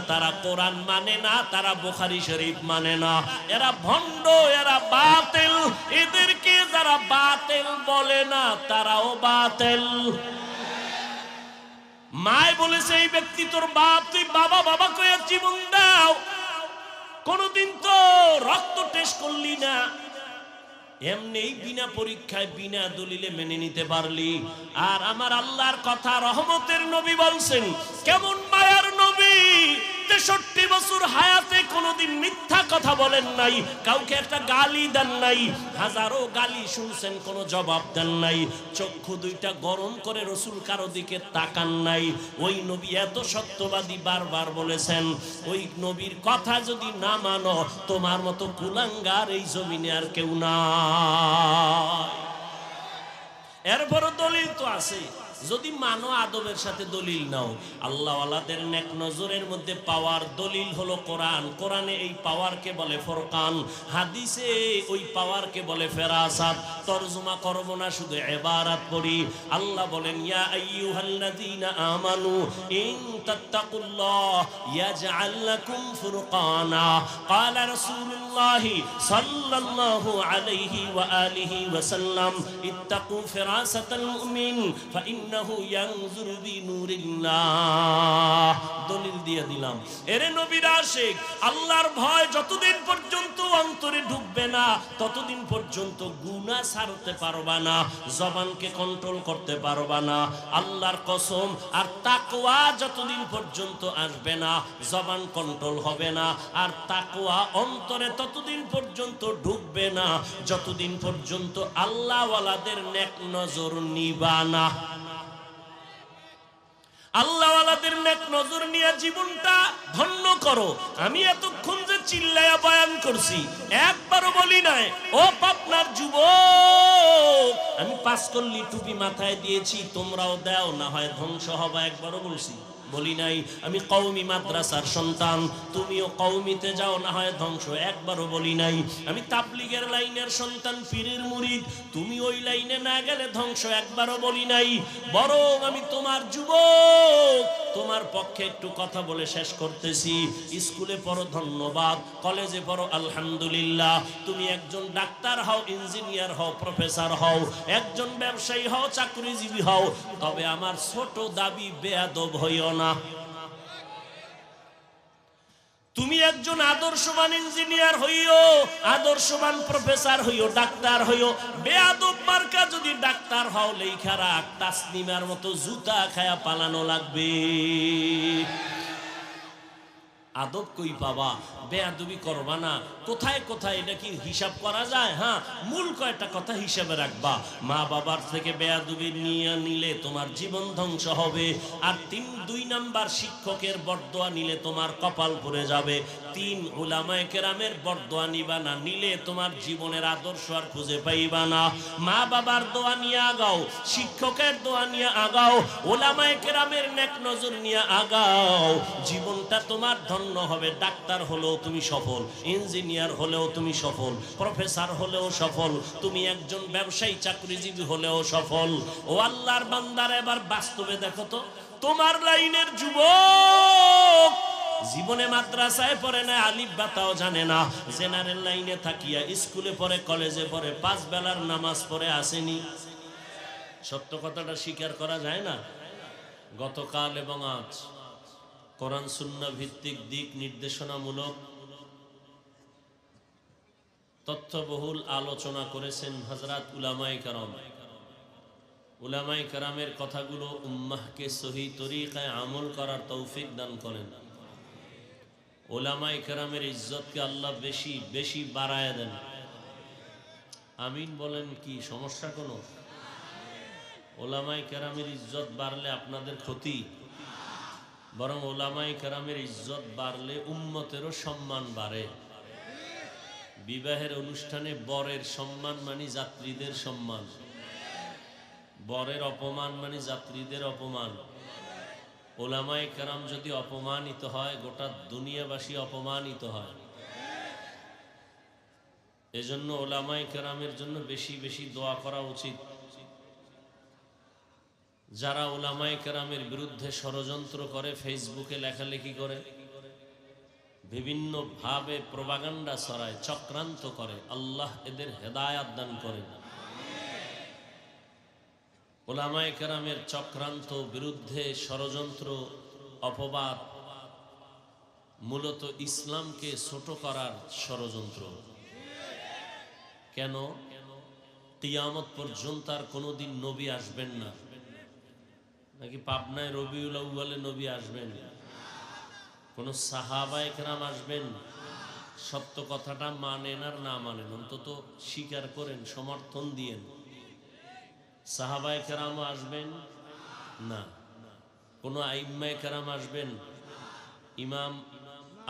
তারা কোরআন মানে না, তারা বুখারী শরীফ মানে না, এরা ভণ্ড, এরা বাতিল। এদেরকে যারা বাতিল বলে না তারাও বাতিল। মায় বলেছে এই ব্যক্তি তোর বাপ, তুই বাবা বাবা কয়ে জীবন দাও, কোনদিন তো রক্ত টেস্ট করলি না, এমনি বিনা পরীক্ষায় বিনা দলিলে মেনে নিতে পারলি। আর আমার আল্লাহর কথা, রহমতের নবী বলছেন, কেমন মায়ার নবী, 63 বছর হায়াতে কোনদিন মিথ্যা কথা বলেন নাই, কাউকে একটা গালি দেন নাই, হাজারো গালি শুনছেন কোনো জবাব দেন নাই, চক্ষু দুইটা গরম করে রসুল কারো দিকে তাকান নাই। ওই নবী এত সত্যবাদী, বারবার বলেছেন ওই নবীর কথা যদি না মানো তোমার মতো কুলাঙ্গার এই জমিনে আর কেউ না। এরপরও দলিল তো আছে, যদি মানো আদবের সাথে দলিল নাও। আল্লাহওয়ালাদের নেক নজরের মধ্যে পাওয়ার দলিল হলো কোরআন। কোরআনে এই পাওয়ারকে বলে ফুরকান, হাদিসে ওই পাওয়ারকে বলে ফেরাসাত। তরজমা করব না, শুধু ইবারত পড়ি। আল্লাহ বলেন, ইয়া আইয়ুহাল্লাযীনা আমানু ইন তাত্তাকুল্লাহ ইয়াজআল লাকুম ফুরকানা। ক্বালা রাসূলুল্লাহ সাল্লাল্লাহু আলাইহি ওয়া আলিহি ওয়া সাল্লাম, ইত্তাকু ফিরাসাতাল মুমিন ফাইন্নাহু ইয়ানজুরু বিনুরিল্লাহ। দলিল দিয়ে দিলাম। এরে নবীর আশিক, আল্লাহর ভয় যতদিন পর্যন্ত অন্তরে ঢুকবে না ততদিন পর্যন্ত গুনাহ ছাড়তে পারবা না, জবানকে কন্ট্রোল করতে পারবা না। আল্লাহর কসম, আর তাকওয়া যতদিন পর্যন্ত আসবে না জবান কন্ট্রোল হবে না, আর তাকওয়া অন্তরে ততদিন পর্যন্ত ঢুকবে না যতদিন পর্যন্ত আল্লাহওয়ালাদের নেক নজর নিবা না। আল্লাহওয়ালাদের নেক নজর নিয়ে জীবনটা ধন্য করো। আমি এতক্ষণ যে চিল্লায়া বয়ান করছি একবারও বলি নাই ও পাবনার যুবক আমি 5 কল্লি টুপি মাথায় দিয়েছি, তোমরাও দাও, না হয় ধ্বংস হবে, একবারও বলছি? বলি নাই। আমি কওমি মাদ্রাসার সন্তান, তুমিও কওমিতে যাও, না হয় ধ্বংস, একবারও বলি নাই। আমি তাবলীগের লাইনের সন্তান, পীরের মুরিদ, তুমি ওই লাইনে না গেলে ধ্বংস, একবারও বলি নাই। বরং আমি তোমার যুবক, তোমার পক্ষে একটু কথা বলে শেষ করতেছি। স্কুলে পড়ো ধন্যবাদ, কলেজে পড়ো আলহামদুলিল্লাহ, তুমি একজন ডাক্তার হও, ইঞ্জিনিয়ার হও, প্রফেসর হও, একজন ব্যবসায়ী হও, চাকরিজীবী হও, তবে আমার ছোট দাবি বেয়াদব হইও না। তুমি একজন আদর্শবান ইঞ্জিনিয়ার হইও, আদর্শবান প্রফেসর হইও, ডাক্তার হইও, বেয়াদব মার্কা যদি ডাক্তার হও লেখা রাখ, তাসনিমার মতো জুতা খায়া পালানো লাগবে। আদব কই পাবা? বেয়াদবি করবা না। কোথায় কোথায় এটা কি হিসাব করা যায়? হ্যাঁ, মূল কয়টা কথা হিসাবে রাখবা। মা বাবার থেকে বেয়াদবি নিয়ে নিলে তোমার জীবন ধ্বংস হবে। আর 2 নাম্বার, শিক্ষকের বরদোয়া নিলে তোমার কপাল পুড়ে যাবে। 3, উলামায়ে কেরামের বরদোয়া নিবা না, নিলে তোমার জীবনের আদর্শ আর খুঁজে পাইবা না। মা বাবার দোয়া নিয়ে আগাও, শিক্ষকের দোয়া নিয়ে আগাও, উলামায়ে কেরামের নেক নজর নিয়ে আগাও, জীবনটা তোমার ধন্য হবে। ডাক্তার হলেও তুমি সফল, ইঞ্জিনিয়ার হলেও তুমি সফল, প্রফেসর হলেও সফল, তুমি একজন ব্যবসায়ী চাকরিজীবী হলেও সফল। ও আল্লাহর বান্দারা, এবার বাস্তবে দেখো তো, তোমার লাইনের যুবক জীবনে মাদ্রাসায় পড়ে না, আলিফ বাতাও জানে না, জেনারেল লাইনে থাকিয়া স্কুলে পড়ে, কলেজে পড়ে, 5 বেলার নামাজ পড়ে আসেনি? সত্য কথাটা স্বীকার করা যায় না? গতকাল এবং আজ কোরআন সুন্নাহ ভিত্তিক দিক নির্দেশনামূলক তথ্যবহুল আলোচনা করেছেন হযরত উলামায়ে কেরাম। উলামায়ে কেরামের কথাগুলো উম্মাহকে সহি তরিকায় আমল করার তৌফিক দান করেন। উলামায়ে কেরামের ইজ্জতকে আল্লাহ বেশি বেশি বাড়ায় দেন। আমিন বলেন। কি সমস্যা কোনো? উলামায়ে কেরামের ইজ্জত বাড়লে আপনাদের ক্ষতি, বরং উলামায়ে কেরামের ইজ্জত বাড়লে উম্মতেরও সম্মান বাড়ে। বিবাহের অনুষ্ঠানে বরের সম্মান মানে যাত্রীদের সম্মান, বরের অপমান মানে যাত্রীদের অপমান। উলামায়ে কেরাম যদি অপমানিত হয়, গোটা দুনিয়াবাসী অপমানিত হয়। এজন্য উলামায়ে কেরামের জন্য বেশি বেশি দোয়া করা উচিত। যারা উলামায়ে কেরামের বিরুদ্ধে ষড়যন্ত্র করে, ফেসবুকে লেখালেখি করে, বিভিন্নভাবে প্রোপাগান্ডা ছড়ায়, চক্রান্ত করে। আল্লাহ এদের হেদায়াত দান করেন। উলামায়ে কেরামের চক্রান্ত, বিরুদ্ধে ষড়যন্ত্র, অপবাদ মূলত ইসলামকে ছোট করার ষড়যন্ত্র। কেন? কিয়ামত পর্যন্ত আর কোনোদিন নবী আসবেন না। নাকি পাবনায় রবিউল আউয়ালে নবী আসবেন? কোন সাহাবায়ে কেরাম আসবেন? সত্য কথাটা মানেন আর না মানেন, অন্তত স্বীকার করেন, সমর্থন দিয়েন। সাহাবায়ে কেরাম আসবেন না। কোন আইম্মায়ে কেরাম আসবেন? ইমাম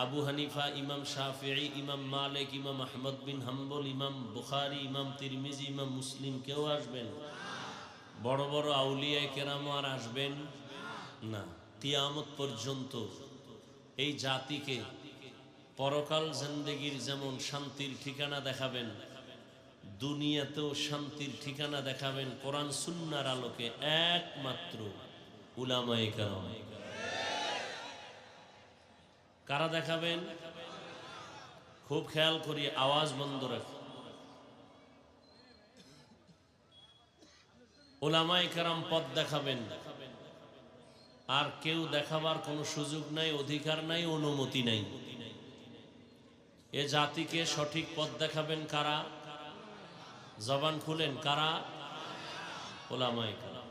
আবু হানিফা, ইমাম শাফিঈ, ইমাম মালিক, ইমাম আহমদ বিন হাম্বল, ইমাম বুখারী, ইমাম তিরমিজি, ইমাম মুসলিম কেউ আসবেন? বড় বড় আউলিয়ায়ে কেরাম আর আসবেন না। কিয়ামত পর্যন্ত এই জাতিকে পরকাল জিন্দেগির যেমন শান্তির ঠিকানা দেখাবেন, দুনিয়াতেও শান্তির ঠিকানা দেখাবেন কোরআন সুন্নাহর আলোকে একমাত্র উলামায়ে কেরাম। কারা দেখাবেন? খুব খেয়াল করি, আওয়াজ বন্ধ রাখুন। উলামায়ে কেরাম পথ দেখাবেন, আর কেউ দেখাবার কোনো সুযোগ নাই, অধিকার নাই, অনুমতি নাই। এ জাতিকে সঠিক পথ দেখাবেন কারা? জবান খুলেন, কারা? উলামায়ে কেরাম।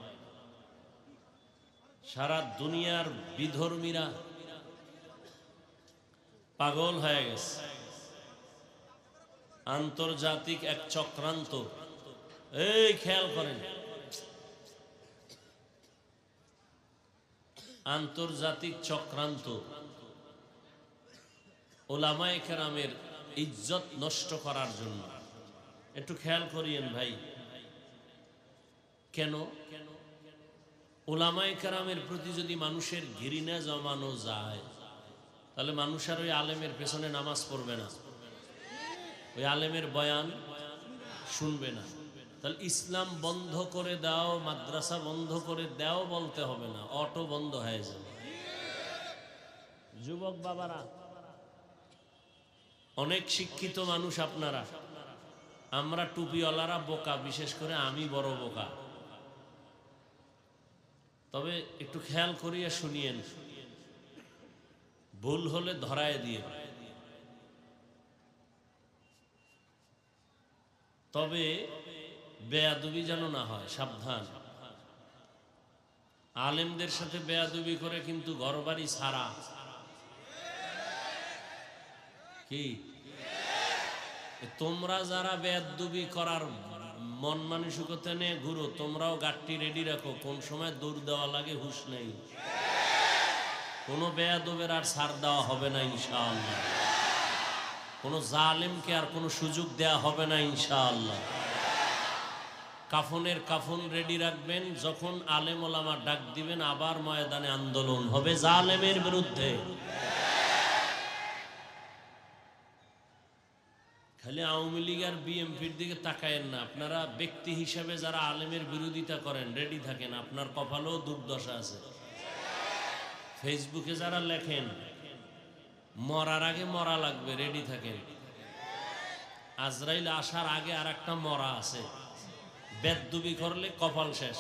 সারা দুনিয়ার বিধর্মীরা পাগল হয়ে গেছে। আন্তর্জাতিক এক চক্রান্ত, এই খেয়াল করেন, আন্তর্জাতিক চক্রান্ত উলামায়ে কেরামের ইজ্জত নষ্ট করার জন্য। একটু খেয়াল করিয়েন ভাই, কেন? উলামায়ে কেরামের প্রতি যদি মানুষের ঘৃণা জমানো যায়, তাহলে মানুষ আর ওই আলেমের পেছনে নামাজ পড়বে না, ওই আলেমের বয়ান শুনবে না। তাহলে ইসলাম বন্ধ করে দাও, মাদ্রাসা বন্ধ করে দাও বলতে হবে না, অটো বন্ধ হয়ে যাবে। যুবক বাবারা, অনেক শিক্ষিত মানুষ আপনারা, আমরা টুপিওয়ালারা বোকা, বিশেষ করে আমি বড় বোকা। তবে একটু খেয়াল করিয়া শুনিয়েন, ভুল হলে ধরায় দিয়ে, তবে বেয়াদবি যেন না হয়, সাবধান। আলেমদের সাথে বেয়াদবি করে কিন্তু ঘরবাড়ি ছাড়া। কি তোমরা যারা বেয়াদবি করার মন মানসিকতা নিয়ে ঘুরো, তোমরাও গাট্টি রেডি রাখো, কোন সময় দৌড় দেওয়া লাগে হুঁশ নেই। কোনো বেয়াদবের আর ছাড় দেওয়া হবে না ইনশাআল্লাহ। কোনো জালেমকে আর কোনো সুযোগ দেয়া হবে না ইনশাআল্লাহ। কাফনের কাফন রেডি রাখবেন, যখন আলেম ওলামা ডাক দিবেন আবার ময়দানে আন্দোলন হবে জালেমের বিরুদ্ধে। খালি আওয়ামী লীগ আর বিএনপির দিকে তাকায়েন না, আপনারা ব্যক্তি হিসাবে যারা আলেমের বিরোধিতা করেন রেডি থাকেন, আপনার কপালেও দুর্দশা আছে। ফেসবুকে যারা লেখেন মরার আগে মরা লাগবে, রেডি থাকেন। আজরাইল আসার আগে আর একটা মরা আছে, বেদবি করলে কপাল শেষ।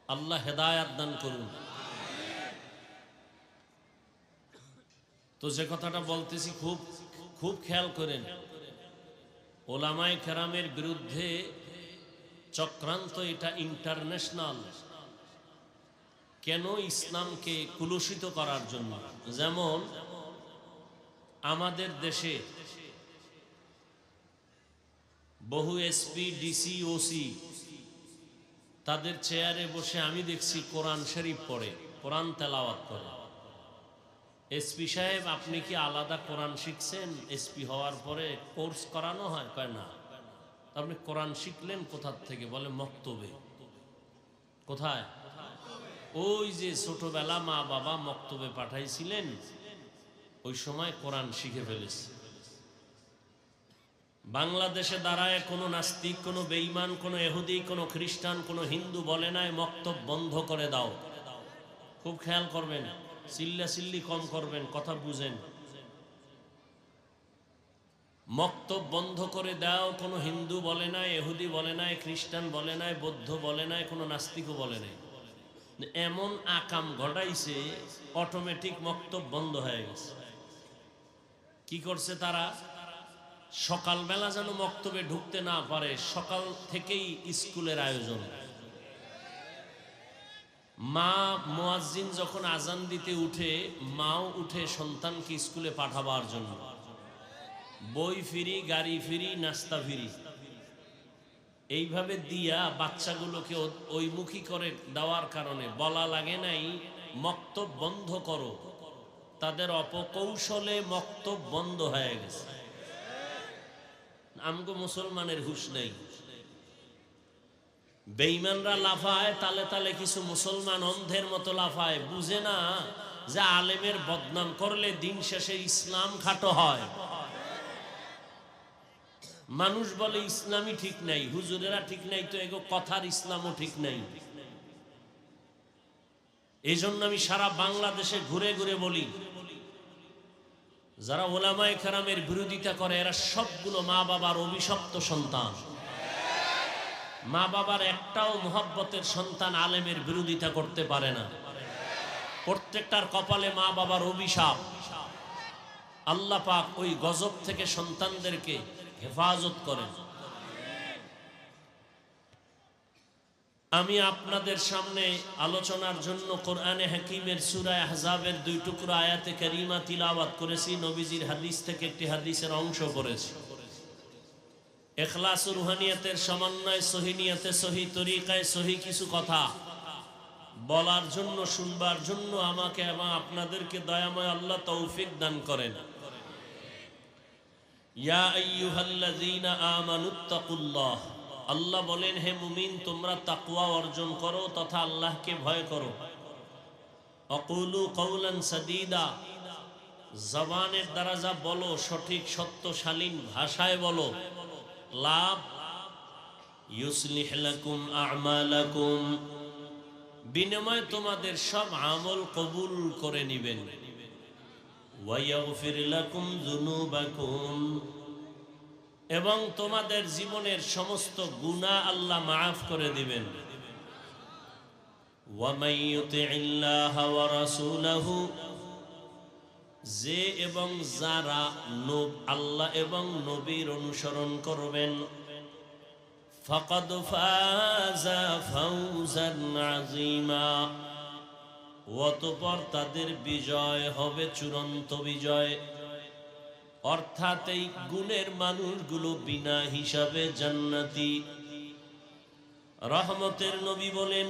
আল্লাহ হেদায়াত দান করুন। তো যে কথাটা বলতেছি খুব খুব খেয়াল করেন, উলামায়ে কেরামের বিরুদ্ধে চক্রান্ত, এটা ইন্টারন্যাশনাল। কেন? ইসলামকে কুলুষিত করার জন্য। যেমন আমাদের দেশে বহু এসপি, ডিসি, ওসি তাদের চেয়ারে বসে আমি দেখছি কোরআন শরীফ পড়ে, কোরআন তেলাওয়াত করে। এসপি সাহেব, আপনি কি আলাদা কোরআন শিখছেন? এসপি হওয়ার পরে কোর্স করানো হয়? কয় না। আপনি কোরআন শিখলেন কোথার থেকে? বলে মক্তবে। কোথায়? ওই যে ছোটবেলা মা বাবা মক্তবে পাঠাইছিলেন, ওই সময় কোরআন শিখে ফেলেছে। বাংলাদেশে দাঁড়ায় কোনো নাস্তিক, কোনো বেঈমান, কোনো ইহুদি, কোনো খ্রিস্টান, কোনো হিন্দু বলে নাই মক্তব বন্ধ করে দাও। খুব খেয়াল করবেন, চিল্লা চিল্লি কম করবেন, কথা বুঝেন। মক্তব বন্ধ করে দাও, কোনো হিন্দু বলে নাই, ইহুদি বলে নাই, খ্রিস্টান বলে নাই, বৌদ্ধ বলে নাই, কোনো নাস্তিকও বলে নাই। এমন আকাম ঘটাইছে অটোমেটিক মক্তব বন্ধ হয়ে গেছে। কি করছে তারা? সকালবেলা যেন মক্তবে ঢুকতে না পারে, সকাল থেকেই স্কুলের আয়োজন। মা মুয়াজ্জিন যখন আজান দিতে উঠে, মাও উঠে সন্তানকে স্কুলে পাঠাবার জন্য। বই ফ্রি, গাড়ি ফ্রি, নাস্তা ফ্রি, এইভাবে দিয়া বাচ্চাগুলোকে ওইমুখী করে দেওয়ার কারণে বলা লাগে নাই মক্তব বন্ধ করো, তাদের অপকৌশলে মক্তব বন্ধ হয়ে গেছে। আমগো মুসলমানের হুঁশ নেই। বেঈমানরা লাফায় তালে তালে, কিছু মুসলমান অন্ধের মতো লাফায়, বুঝে না যে আলেমের বদনাম করলে দিন শেষে ইসলাম খাটো হয়। মানুষ বলে ইসলামই ঠিক নাই, হুজুরেরা ঠিক নাই, তো এগো কথার ইসলামও ঠিক নাই। এই জন্য আমি সারা বাংলাদেশে ঘুরে ঘুরে বলি, যারা ওলামায়ে কেরামের বিরোধিতা করে এরা সবগুলো মা বাবার অভিশপ্ত সন্তান। মা বাবার একটাও মুহাব্বতের সন্তান আলেমের বিরোধিতা করতে পারে না। প্রত্যেকটার কপালে মা বাবার অভিশাপ। আল্লাহ পাক ওই গজব থেকে সন্তানদেরকে হেফাজত করেন। আমি আপনাদের সামনে আলোচনার জন্য কোরআনে হাকিমের সূরা আহজাবের 2 টুকরা আয়াতে কারিমা তিলাওয়াত করেছি। নবীজির হাদিস থেকে একটি হাদিসের অংশ পড়েছি। ইখলাস ও রুহানিয়াতের সমন্বয়, সহি নিয়তে, সহি তরিকায়, সহি কিছু কথা বলার জন্য, শুনবার জন্য আমাকে এবং আপনাদেরকে দয়াময় আল্লাহ তৌফিক দান করেন। ইয়া আইয়ুহাল্লাযীনা আমানুত্তাকুল্লাহ, আল্লাহ বলেন হে মুমিন তোমরা তাকওয়া অর্জন করো তথা আল্লাহকে ভয় করো। আকুলু কওলান সাদীদা, জবানের দ্বারা যা বলো সঠিক সত্য শালীন ভাষায় বলো। লাভ, ইউসলিহ লাকুম আ'মালাকুম, বিনিময়ে তোমাদের সব আমল কবুল করে নিবেন। ওয়া ইয়াগফির লাকুম যুনুবাকুম, এবং তোমাদের জীবনের সমস্ত গুনাহ আল্লাহ মাফ করে দিবেন। ওয়া মান ইউতি'িল্লাহ ওয়া রাসূলাহু, যে এবং যারা আল্লাহ এবং নবীর অনুসরণ করবেন, ফাকাদ ফাযা ফাওজান আযীমা, অতঃপর তাদের বিজয় হবে চূড়ান্ত বিজয়। অর্থাৎ এই গুণের মানুষগুলো বিনা হিসাবে জান্নাতি। রহমতের নবী বলেন,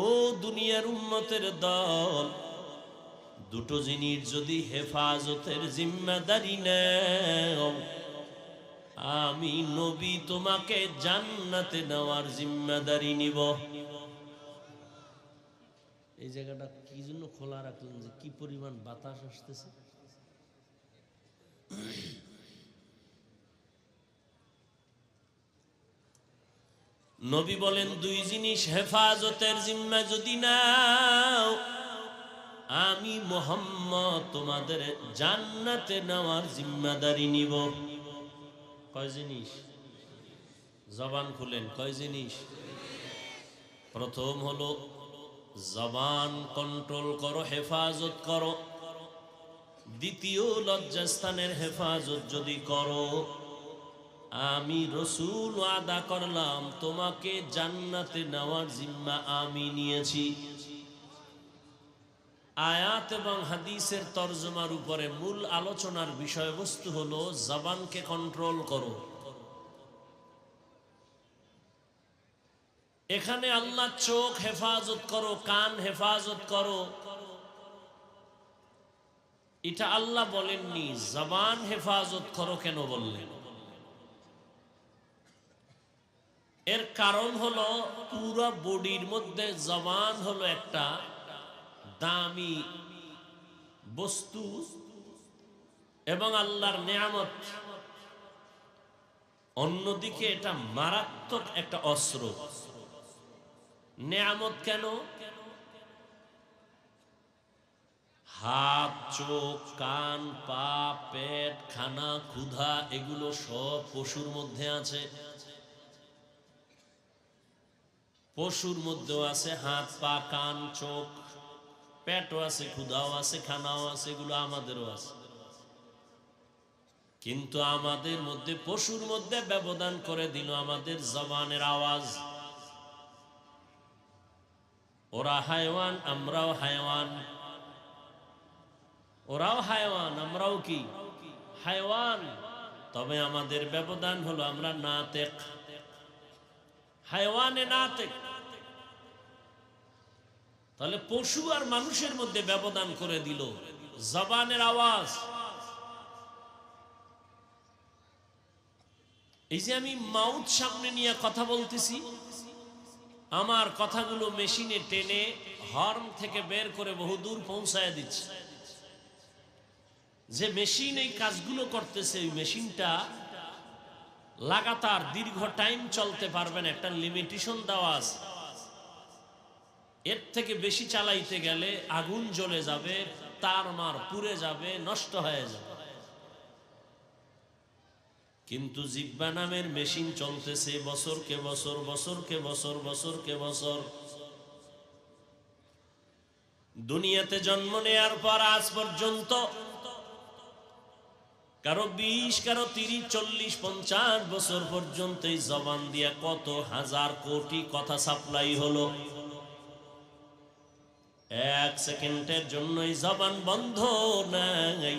ও দুনিয়ার উম্মতের দল, দুটো জিনিস যদি হেফাজতের জিম্মাদারি নেও, আমি নবী তোমাকে জান্নাতে নেওয়ার জিম্মাদারি নিব। এই জায়গাটা কি জন্য খোলা রাখলেন, যে কি পরিমাণ বাতাস আসতেছে। নবী বলেন, দুই জিনিস হেফাজতের জিম্মা যদি নাও, আমি মুহাম্মদ তোমাদের জান্নাতে নেওয়ার জিম্মাদারি নিব। কয় জিনিস? জবান খুলেন, কয় জিনিস? প্রথম হলো জবান কন্ট্রোল করো, হেফাজত করো। দ্বিতীয়, লজ্জাস্থানের হেফাজত যদি করো, আমি রাসূল ওয়াদা করলাম তোমাকে জান্নাতে নেওয়ার জিম্মা আমি নিয়েছি। আয়াত এবং হাদিসের তরজমার উপরে মূল আলোচনার বিষয়বস্তু হলো জবানকে কন্ট্রোল করো। এখানে আল্লাহ চোখ হেফাজত করো, কান হেফাজত করো, এটা আল্লাহ বলেননি। জবান হেফাজত করো কেন বললেন? এর কারণ হলো পুরো বডির মধ্যে জবান হলো একটা দামি বস্তু এবং আল্লাহর নেয়ামত, অন্যদিকে এটা মারাত্মক একটা অস্ত্র। নেয়ামত কেন? হাত, চোখ, কান, পা, পেট, খানা, ক্ষুধা এগুলো সব পশুর মধ্যে আছে। পশুর মধ্যেও আছে হাত, পা, কান, চোখ, পেটও আছে, ক্ষুধাও আছে, খানাও আছে, এগুলো আমাদেরও আছে। কিন্তু আমাদের মধ্যে পশুর মধ্যে ব্যবধান করে দিল আমাদের জবানের আওয়াজ। ওরা হায়ওয়ান, আমরাও হায়ওয়ান। ওরাও হায়ওয়ান, আমরাও কি হায়ওয়ান। তবে আমাদের ব্যবধান হলো আমরা নাতেক, হায়ওয়ানে নাতেক। তাহলে পশু আর মানুষের মধ্যে ব্যবধান করে দিল জবানের আওয়াজ। এই যে আমি মাউথ সামনে নিয়ে কথা বলতেছি, আমার কথাগুলো মেশিনে টেনে হর্ন থেকে বের করে বহুদূর পৌঁছায় দিচ্ছে। যে মেশিন এই কাজগুলো করতেছে, ওই মেশিনটা লাগাতার দীর্ঘ টাইম চলতে পারবেন, একটা লিমিটেশন দেওয়া আছে। এর থেকে বেশি চালাইতে গেলে আগুন জ্বলে যাবে, তার মার পুড়ে যাবে, নষ্ট হয়ে যাবে। কিন্তু জিহ্বা নামের মেশিন চলতেছে বছরকে বছর, বছরকে বছর, বছরকে বছর। দুনিয়াতে জন্ম নেয়ার পর আজ পর্যন্ত কারো 20, কারো 30, 40, 50 বছর পর্যন্ত এই জবান দিয়া কত হাজার কোটি কথা সাপ্লাই হলো। এক সেকেন্ডের জন্য এই জবান বন্ধ নাই।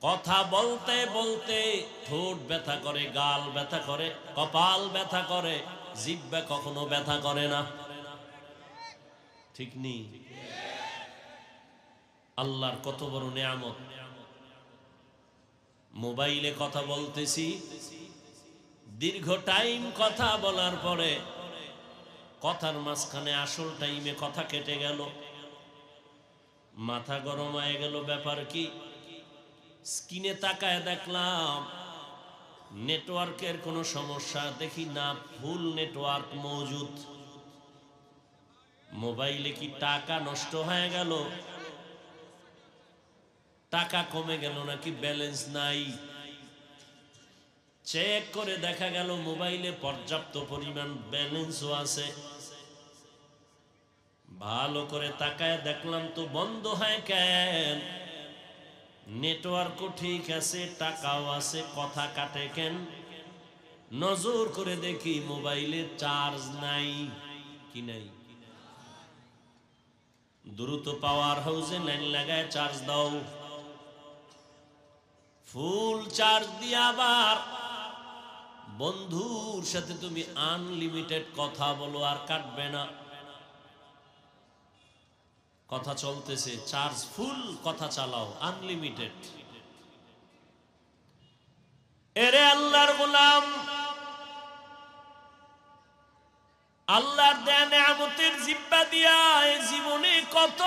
কথা বলতে বলতে ঠোঁট ব্যথা করে, গাল ব্যথা করে, কপাল ব্যথা করে, জিহ্বা কখনো ব্যথা করে না। ঠিক নেই? আল্লাহর কত বড় নিয়ামত। মোবাইলে কথা বলতেছি, দীর্ঘ টাইম কথা বলার পরে কথার মাঝখানে আসল টাইমে কথা কেটে গেল, মাথা গরম হয়ে গেল। ব্যাপার কি? স্ক্রিনে তাকায় দেখলাম নেটওয়ার্কের কোনো সমস্যা, দেখি না ফুল নেটওয়ার্ক মজুদ। মোবাইলে কি টাকা নষ্ট হয়ে গেল, টাকা কমে গেল, নাকি ব্যালেন্স নাই? চেক করে দেখা গেল মোবাইলে পর্যাপ্ত পরিমাণ ব্যালেন্সও আছে। ভালো করে তাকায় দেখলাম তো বন্ধ হয় কেন? নেটওয়ার্কও ঠিক আছে, টাকাও আছে, কথা কাটে কেন? নজর করে দেখি মোবাইলে চার্জ নাই। কি নাই? দ্রুত পাওয়ার হাউসে লাইন লাগায় চার্জ দাও। ফুল চার্জ দিয়ে আবার বন্ধুর সাথে তুমি আনলিমিটেড কথা বলো, আর কাটবে না। কথা চলতেছে, চার্জ ফুল, কথা চালাও আনলিমিটেড। এরে আল্লাহর গোলাম, আল্লাহর দেয়া নিয়ামতের জিহ্বা দিয়া এই জীবনে কত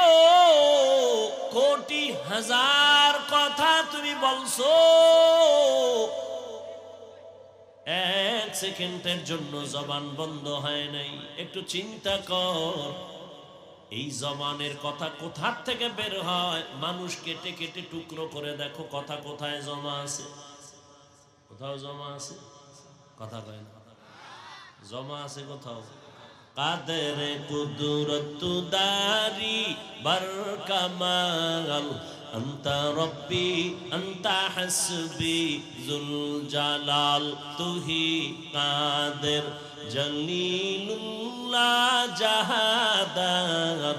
কোটি হাজার কথা তুমি বলছো, এক সেকেন্ডের জন্য জবান বন্ধ হয় নাই। একটু চিন্তা কর, এই জবানের কথা কোথা থেকে বের হয়? মানুষ কেটে কেটে টুকরো করে দেখো কথা কোথায় জমা আছে। কোথাও জমা আছে? কথা কয় না। জমা আছে কোথাও। কাদের কুদরত দারি বার কামাল, আন্তা রব্বি আন্তা হাসবি জুল জালাল, তুহি কাদের জলিলুল্লাহ জাহাদার,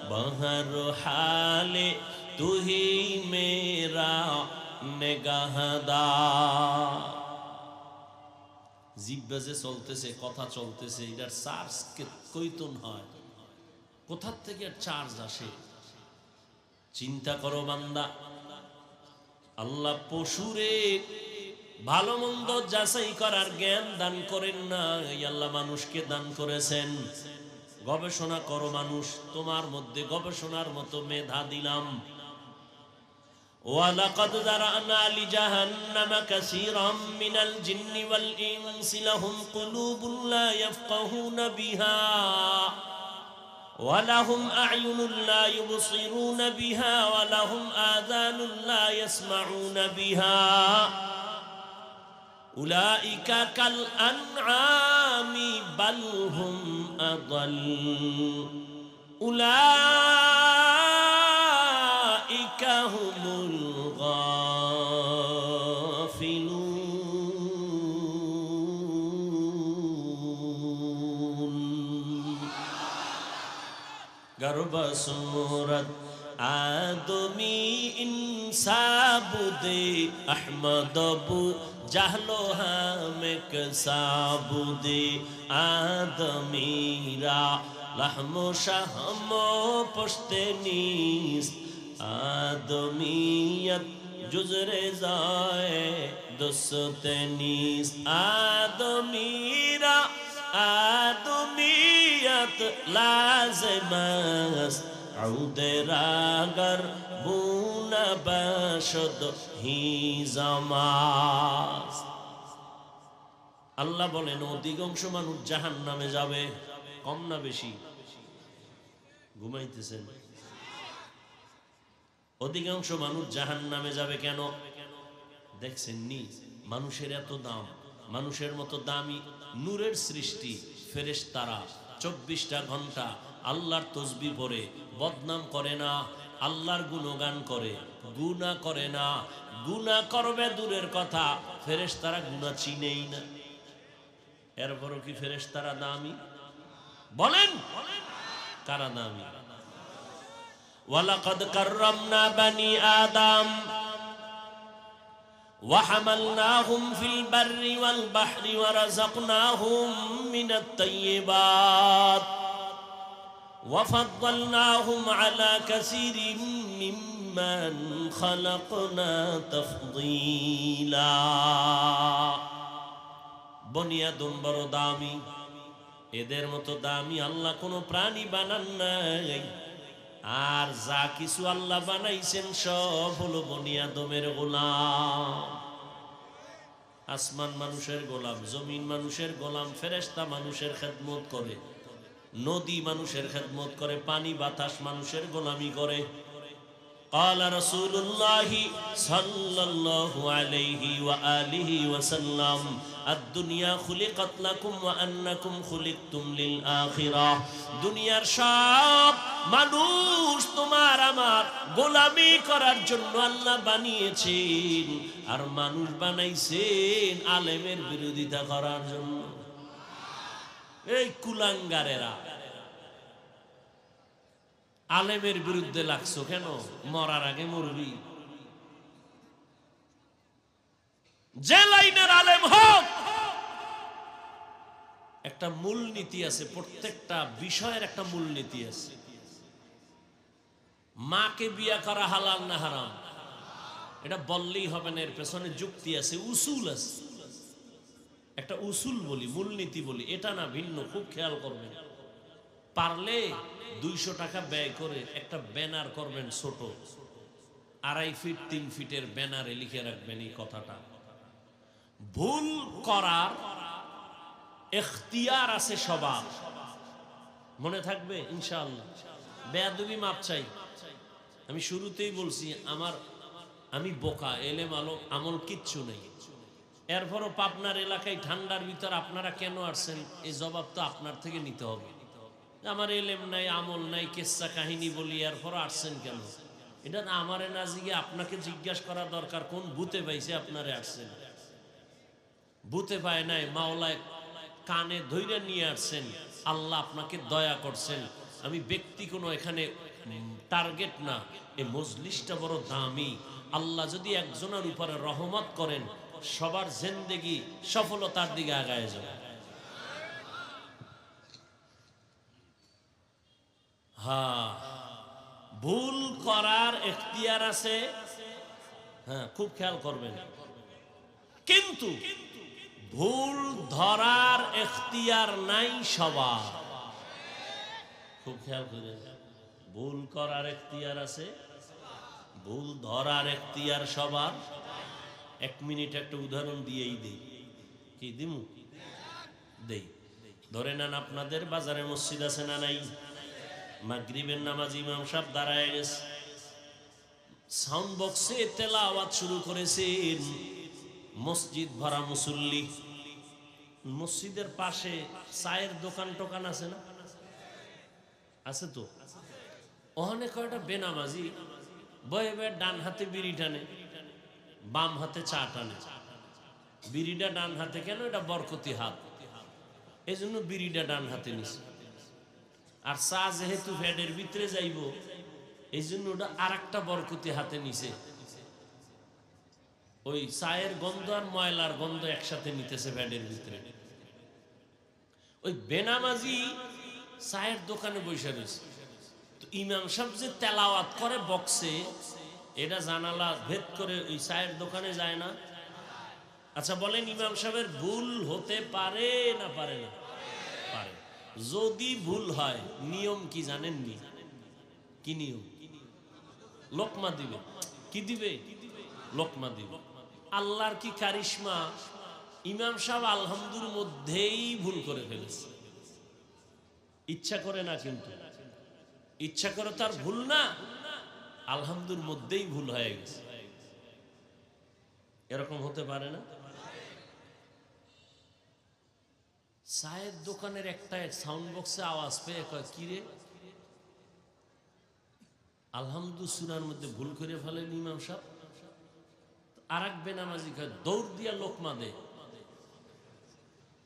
বহর হালে তুহি মেরা নেগাহদার। জিহ্বা যে চলতেছে, কথা চলতেছে, এটার চার্জ কইতুন হয়, কোথা থেকে চার্জ আসে? চিন্তা করো বান্দা। আল্লাহ পশুরে ভালো মন্দ যাচাই করার জ্ঞান দান করেন না, এই আল্লাহ মানুষকে দান করেছেন। গবেষণা করো মানুষ, তোমার মধ্যে গবেষণার মতো মেধা দিলাম। وَلَقَدْ ذَرَأْنَا لِجَهَنَّمَ كَثِيرًا مِنَ الْجِنِّ وَالْإِنسِ لَهُمْ قُلُوبٌ لَا يَفْقَهُونَ بِهَا ওয়ালাহুম আ'য়ুনুন লা ইউবসিরুনা বিহা ওয়ালাহুম আযানুন লা ইয়াসমাউনা বিহা উলাইকা কাল আনআমি বাল হুম আদাল উলাইকা হুমুল গাফিলুন। গর্ব সূরত আদমি ইনসাবুদে আহমদ বু জাহলো হামেক সাবুদে আদমিরা লাহমো শাহমো পশতে নিস আদমিয়ত জুজরে যায় দোসতে নিস আদমিরা আদমিয়ত লাজমাস আউদেরাগর বুনা বাশদ হি জামাস। আল্লাহ বলেন অধিকাংশ মানুষ জাহান্নামে যাবে। কম না বেশি? ঘুমাইতেছেন? অধিকাংশ মানুষ জাহান্নামে যাবে কেন? দেখছেন নি মানুষের এত দাম, মানুষের মতো দামি নূরের সৃষ্টি ফেরেশতারা 24টা ঘন্টা আল্লাহর তসবিহ পড়ে, বদনাম করে না, আল্লাহর গুণগান করে, গুনাহ করে না। গুনাহ করবে দূরের কথা, ফেরেশতারা গুনাহ চিনেই না। এরপরও কি ফেরেশতারা দামি? বলেন কারা দামি? ওয়ালাকাদ কাররামনা বানি আদম وحملناهم في البر والبحر ورزقناهم من الطيبات وفضلناهم على كثير ممن خلقنا تفضيلا। বনি আদম বড় দামি, এদের মতো দামি আল্লাহ কোনো প্রাণী বানান নাই। আর যা কিছু আল্লাহ বানাইছেন সব হলো বনি আদমের গোলাম। আসমান মানুষের গোলাম, জমিন মানুষের গোলাম, ফেরেশতা মানুষের খেদমত করে, নদী মানুষের খেদমত করে, পানি বাতাস মানুষের গোলামি করে। قال رسول الله صلى الله عليه وآله وسلم الدنيا خلقت لكم وأنكم خلقتم للآخرة। দুনিয়ার সব মানুষ তোমার আমার গোলামি করার জন্য আল্লাহ বানিয়েছেন, আর মানুষ বানাইছেন আলেমের বিরোধিতা করার জন্য। এই কুলাঙ্গারেরা আলেমের বিরুদ্ধে লাগছো কেন? মরার আগে মরবি। যে লাইনের আলেম হোক, একটা মূল নীতি আছে, প্রত্যেকটা বিষয়ের একটা মূল নীতি আছে। মাকে বিয়া করা হালাল না হারাম এটা বললেই হবে না, এর পেছনে যুক্তি আছে, উসুল আছে। একটা উসুল বলি, মূলনীতি বলি, এটা না ভিন্ন। খুব খেয়াল করবেন, পারলে 200 টাকা ব্যয় করে একটা ব্যানার করবেন, ছোট 2.5 ফিট 3 ফিটের ব্যানারে লিখে রাখবেন এই কথাটা। ভুল করার এখতিয়ার আছে সবার, মনে থাকবে ইনশাআল্লাহ। বেয়াদবি মাপ চাই। আমি শুরুতেই বলছি আমি বোকা, এলেম আলো আমল কিচ্ছু নেই। এরপরও পাবনার এলাকায় ঠান্ডার ভিতর আপনারা কেন আসছেন, এই জবাব তো আপনার থেকে নিতে হবে। আমার এলেম নাই, আমল নাই, কিচ্ছা কাহিনী বলি, এরপর আসছেন কেন? এটা না আমারে না জিজ্ঞে আপনাকে জিজ্ঞাসা করা দরকার, কোন ভূতে পাইছে আপনারে আসছেন? ভূতে পায় নাই, মাওলায় কানে ধইরে নিয়ে আসছেন, আল্লাহ আপনাকে দয়া করছেন। আমি ব্যক্তি কোনো এখানে টার্গেট না, এই মজলিসটা বড় দামি। আল্লাহ যদি একজনের উপরে রহমত করেন, সবার জিন্দেগি সফলতার দিকে আগায় যাবে। হ্যাঁ, ভুল করার এখতিয়ার আছে, হ্যাঁ খুব খেয়াল করবেন, কিন্তু ভুল ধরার এখতিয়ার নাই সবার। খুব খেয়াল করে, ভুল করার এখতিয়ার আছে, ভুল ধরার এখতিয়ার সবার। 1 মিনিট একটা উদাহরণ দিয়েই দেই। কি দিমু? দেই। ধরে নেন আপনাদের বাজারে মসজিদ আছে না নাই? মাগরিবের নামাজ ইমাম সাহেব দাঁড়ায় গেছে, সাউন্ড বক্সে তেলাওয়াত শুরু করেছেন, মসজিদ ভরা মুসল্লি। মসজিদের পাশে চায়ের দোকান টোকান আছে না? আছে তো। ওখানে কয়টা বেনামাজি বয়ে বয়ে ডান হাতে বিড়ি টানে, বাম হাতে চা টানে। বিড়িটা ডান হাতে কেন? এটা বরকতি হাত, এই জন্য বিড়িটা ডান হাতে নিছে। আর চা যেহেতু ফ্যাডের ভিতরে যাইব, এই জন্য ওটা আর একটা বরকতি হাতে নিছে। ওই চায়ের গন্ধ আর ময়লার গন্ধ একসাথে নিতেছে ফ্যাডের ভিতরে। ওই বেনামাজি চায়ের দোকানে বসে রয়েছে। তো ইমাম সাহেব যে তেলাওয়াত করে বক্সে, এটা জানালা ভেদ করে ওই চায়ের দোকানে যায় না? আচ্ছা বলেন, ইমাম সাহেবের ভুল হতে পারে না পারে না? পারে। যদি ভুল হয় নিয়ম কি জানেননি? কি নিয়ম? লোকমা দিবে। কি দিবে? লোকমা দিবে। আল্লাহর কি কারিশমা, ইমাম সাহেব আলহামদুর মধ্যেই ভুল করে ফেলেছে। ইচ্ছা করে না, কিন্তু ইচ্ছা করে তার ভুল না, আলহামদুর মধ্যেই ভুল হয়ে গেছে। এরকম হতে পারে না? চায়ের দোকানের একটা সাউন্ড বক্সে আওয়াজ পেয়ে কয়, কিরে আলহামদু সূরার মধ্যে ভুল করে ফেলেন ইমাম সাহেব। আর এক বেনামাজি কয়, দৌড় দিয়া লোকমা দে।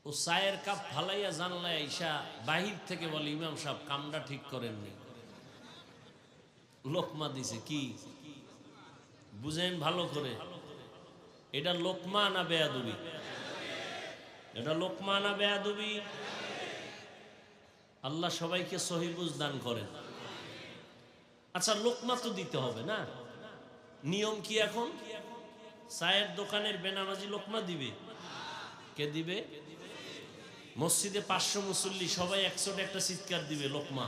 ও চায়ের কাপ ফালাইয়া জানলায় আইসা বাহির থেকে বলে, ইমাম সাহেব কামটা ঠিক করেননি। লোকমা দিছে। কি বুঝেন ভালো করে, এটা লোকমা না বেয়াদবি? এটা লোকমা না বেয়াদবি? আল্লাহ সবাইকে সহি বুঝ দান করেন। আচ্ছা, লোকমা তো দিতে হবে না? নিয়ম কি এখন? চায়ের দোকানের বেনামাজি লোকমা দিবে? কে দিবে? মসজিদে 500 মুসল্লি সবাই একসাথে একটা চিৎকার দিবে, লোকমা।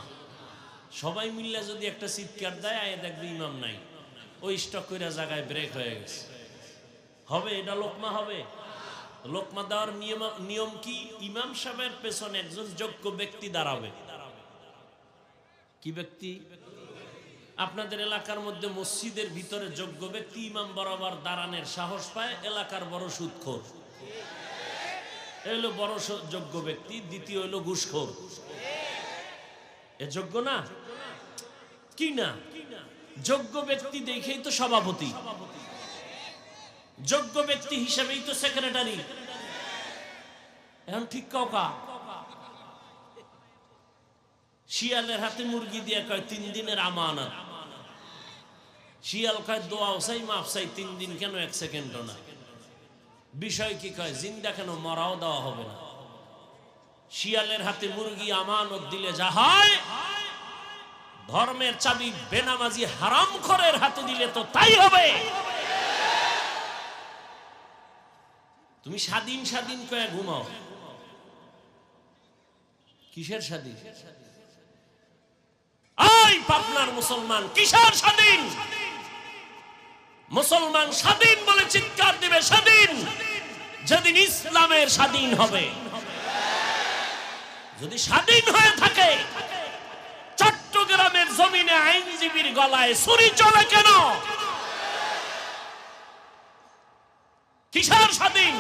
সবাই মিললে যদি একটা চিৎকার দেয়, আয় দেখবে ইমাম নাই, ওই স্টক করে জায়গায় ব্রেক হয়ে গেছে। হবে এটা লোকমা? হবে? লোকমা দেওয়ার নিয়ম কি? ইমাম সাহেবের পেছনে একজন যোগ্য ব্যক্তি দাঁড়াবে। কি ব্যক্তি? আপনাদের এলাকার মধ্যে মসজিদের ভিতরে যোগ্য ব্যক্তি ইমাম বরাবর দাঁড়ানোর সাহস পায় এলাকার বড় সুদখোর। এলো বড় যোগ্য ব্যক্তি। দ্বিতীয় হলো ঘুষখোর। এ যোগ্য না? কি না? যোগ্য ব্যক্তি দেখেই তো সভাপতি, যোগ্য ব্যক্তি হিসেবেই তো সেক্রেটারি। এখন ঠিক কাউকা শিয়ালের হাতে মুরগি দিয়ে কয় 3 দিনের আমানত। শিয়াল কয় দোয়াও চাই, মাফ চাই, 3 দিন কেন 1 সেকেন্ডও না। বিষয় কি? কয় জিন্দা কেন, মরাও দেওয়া হবে না। শিয়ালের হাতে মুরগি আমানত দিলে যা হয়, ধর্মের চাবি বেনামাজি হারামখোরের হাতে দিলে তো তাই হবে। তুমি স্বাধীন স্বাধীন কয়ে ঘুমাও। কিসের স্বাধীন? এই পাবনার মুসলমান কিসের স্বাধীন? মুসলমান স্বাধীন বলে চিৎকার দিবে স্বাধীন যেদিন ইসলামের স্বাধীন হবে। যদি স্বাধীন হয়ে থাকে, চট্টগ্রামের জমিনে আইনজীবীর গলায় ছুরি চলে কেন? কিসের স্বাধীন?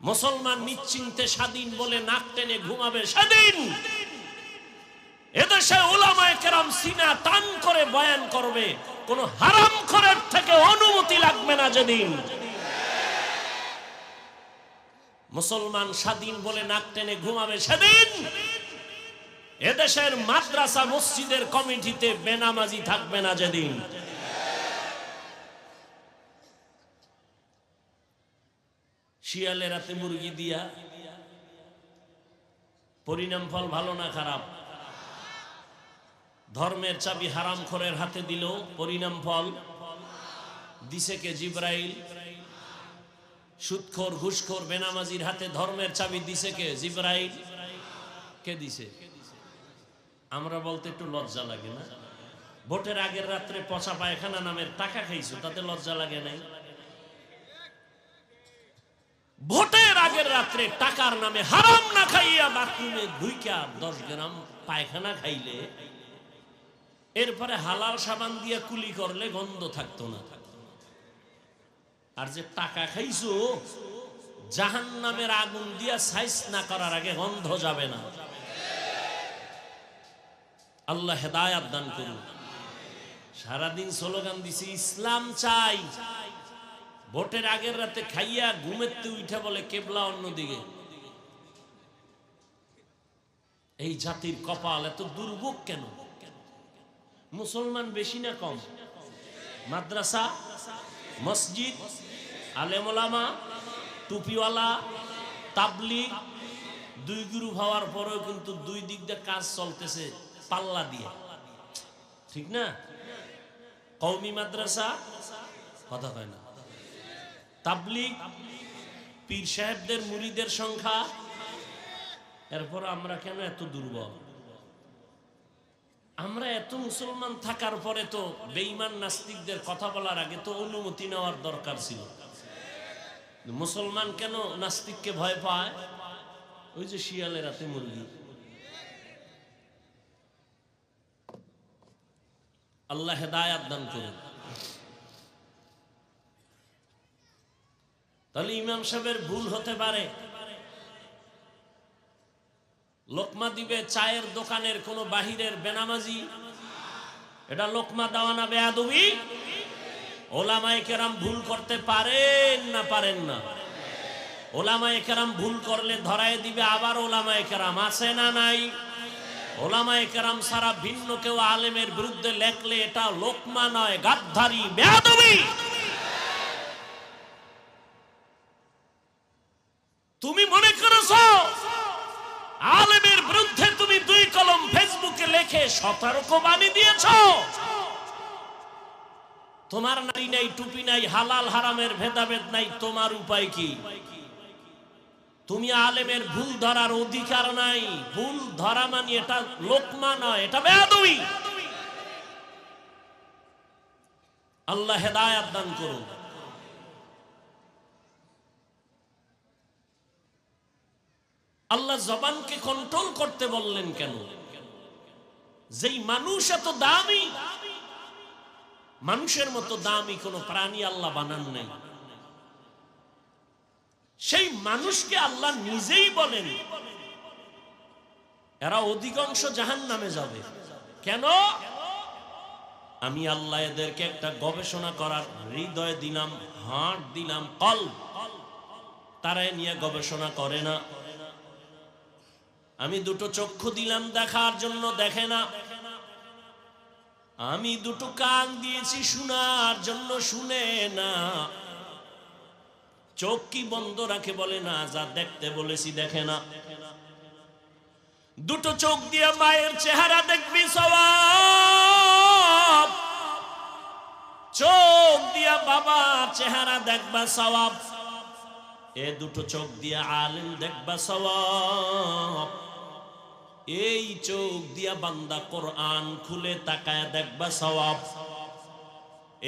মুসলমান নিশ্চিন্তে স্বাধীন বলে নাক টেনে ঘুমাবে স্বাধীন। এদেশে উলামায়ে কেরাম সিনা টান করে বয়ান করবে, কোন হারামখোরের থেকে অনুমতি লাগবে না যেদিন। মুসলমান স্বাধীন বলে নাক টেনে ঘুমাবে সেদিন এদেশের মাদ্রাসা মসজিদের কমিটিতে বেনামাজি থাকবে না যেদিন। শিয়ালের হাতে মুরগি দিয়া পরিণাম ফল ভালো না খারাপ? ধর্মের চাবি হারামখোরের হাতে দিল, পরিণাম ফল দিছে কে? জিব্রাইল। সুদখোর ঘুষখোর বেনামাজির হাতে ধর্মের চাবি দিছে কে? জিব্রাইল। কে দিছে? আমরা বলতে একটু লজ্জা লাগে না? ভোটের আগের রাত্রে পচা পায়খানা নামের টাকা খাইছো, তাতে লজ্জা লাগে নাই? ভোটের আগের রাত্রে টাকার নামে হারাম না খাইয়া বাথরুমে ঢুইকা 10 গ্রাম পায়খানা খাইলে এরপরে হালাল সাবান দিয়ে কুলি করলে গন্ধ থাকতো না। আর যে টাকা খাইছো জাহান্নামের আগুন দিয়া সাইজ না করার আগে গন্ধ যাবে না। আল্লাহ হেদায়াত দান করুন। সারাদিন স্লোগান দিছি ইসলাম চাই, ভোটের আগের রাতে খাইয়া ঘুমেতে উঠে বলে কেবলা অন্যদিকে। এই জাতির কপাল এত দুর্ভোগ কেন? মুসলমান বেশি না কম? মাদ্রাসা, মসজিদ, আলেম ওলামা, টুপিওয়ালা, তাবলিগ, দুই গ্রুপ হওয়ার পরেও কিন্তু দুই দিক দিয়ে কাজ চলতেছে পাল্লা দিয়ে, ঠিক না? কওমি মাদ্রাসা কথা কয় না, তাবলিগ, পীর সাহেবদের মুরিদের সংখ্যা। এরপর আমরা কেন এত দুর্বল? আমরা এত মুসলমান থাকার পরে তো বেঈমান নাস্তিকদের কথা বলার আগে তো অনুমতি নেওয়ার দরকার ছিল। মুসলমান কেন নাস্তিককে ভয় পায়? ওই যে শিয়ালের রাতে মুরগি। আল্লাহ হেদায়াত দান করুন। তাহলে ইমাম সাহেবের ভুল হতে পারে, লোকমা দিবে চায়ের দোকানের কোন বাহিরের বেনামাজি, এটা লোকমা দেওয়া না বেয়াদবি? ওলামায়ে কেরাম ভুল করতে পারেন না পারেন না? ওলামায়ে কেরাম ভুল করলে ধরায় দিবে আবার ওলামায়ে কেরাম আছে না নাই? ওলামায়ে কেরাম সারা ভিন্ন কেউ আলেমের বিরুদ্ধে লেখলে এটা লোকমা নয়, গাদ্দারি, বেয়াদবি। তুমি মনে করছো আলেমের বিরুদ্ধে তুমি দুই কলম ফেসবুকে লেখে সতর্কবাণী দিয়েছ? তোমার নারী নাই, টুপি নাই, হালাল হারামের ভেদাভেদ নাই, তোমার উপায় কি? তুমি আলেমের ভুল ধরার অধিকার নাই। ভুল ধরা মানে এটা লোকমা নয়, এটা বেয়াদবি। আল্লাহ হেদায়াত দান করুন। আল্লাহ জবানকে কন্ট্রোল করতে বললেন কেন? যেই মানুষ এত দামি, মানুষের মতো দামি কোন প্রাণী আল্লাহ বানান নাই। সেই মানুষকে আল্লাহ নিজেই বলেন এরা অধিকাংশ জাহান্নামে যাবে। কেন? আমি আল্লাহ এদেরকে একটা গবেষণা করার হৃদয় দিলাম, হার্ট দিলাম, কলব। তারা নিয়ে গবেষণা করে না। আমি দুটো চক্ষু দিলাম দেখার জন্য, দেখে না। আমি দুটো কান দিয়েছি শোনার জন্য, শুনে না। চোখ কি বন্ধ রাখে? বলে না। যা দেখতে বলেছি দেখে না। দুটো চোখ দিয়ে মায়ের চেহারা দেখবি সওয়াব, চোখ দিয়া বাবার চেহারা দেখবা সওয়াব, এ দুটো চোখ দিয়ে আলেম দেখবা সওয়াব। এই চোখ দিয়া বান্দা কোরআন খুলে তাকায় দেখবা সওয়াব।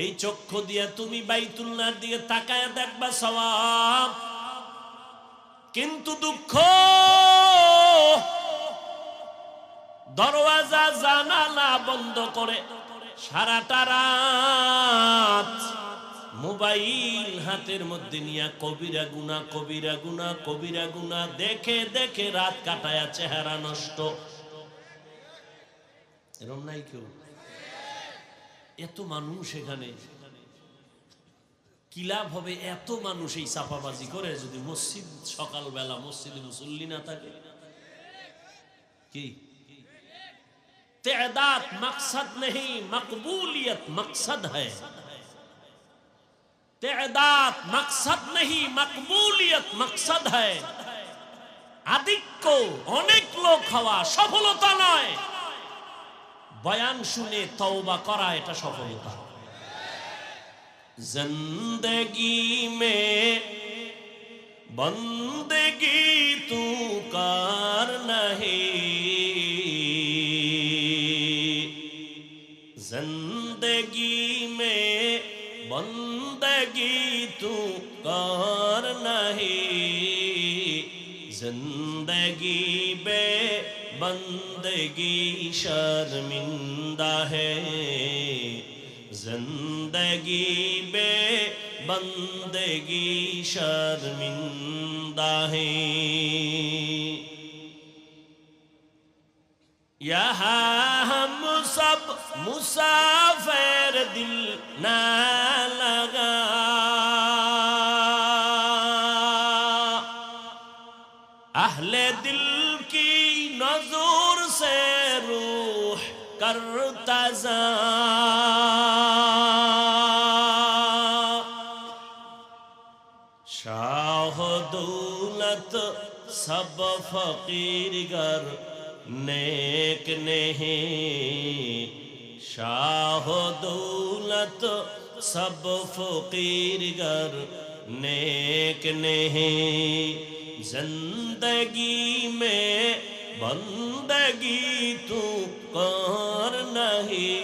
এই চক্ষু দিয়ে তুমি বাইতুল্লাহর দিকে তাকায় দেখবা সওয়াব। কিন্তু দুঃখ, দরওয়াজা জানালা বন্ধ করে সারাটা রাত মোবাইল হাতের মধ্যে নিয়ে কবিরা গুনাহ, কবিরা গুনাহ, কবিরা গুনাহ দেখে দেখে রাত কাটায়া চেহারা নষ্ট। এরকম নাই কেউ? এত মানুষ এখানে কি লাভ হবে? এত মানুষ এই চাপাবাজি করে যদি মসজিদ সকালবেলা মসজিদে মুসল্লি না থাকে? কি তেদাদ মকসদ नहीं, मकबूलियत मकसद है। तेदाद मकसद नहीं, मकबूलियत मकसद है। আধিক্য, অনেক লোক হওয়া সফলতা নয়। বয়ান শুনে তওবা করা এটা সফলতা। जिंदगी में बंदगी तू कर नहीं, जिंदगी में बंदगी तू कर नहीं, जिंदगी बे बंदगी शर्मिंदा है, जिंदगी बे बंदगी शर्मिंदा है। यहाँ हम सब मुसाफिर दिल ना लगा, अहले दिल की नजर से रूह करता जा, शाह दौलत सब फकीर गर नेक नहीं, शाह दौलत सब फकीर गर नेक नहीं। जिंदगी में बंदगी तू कर नहीं,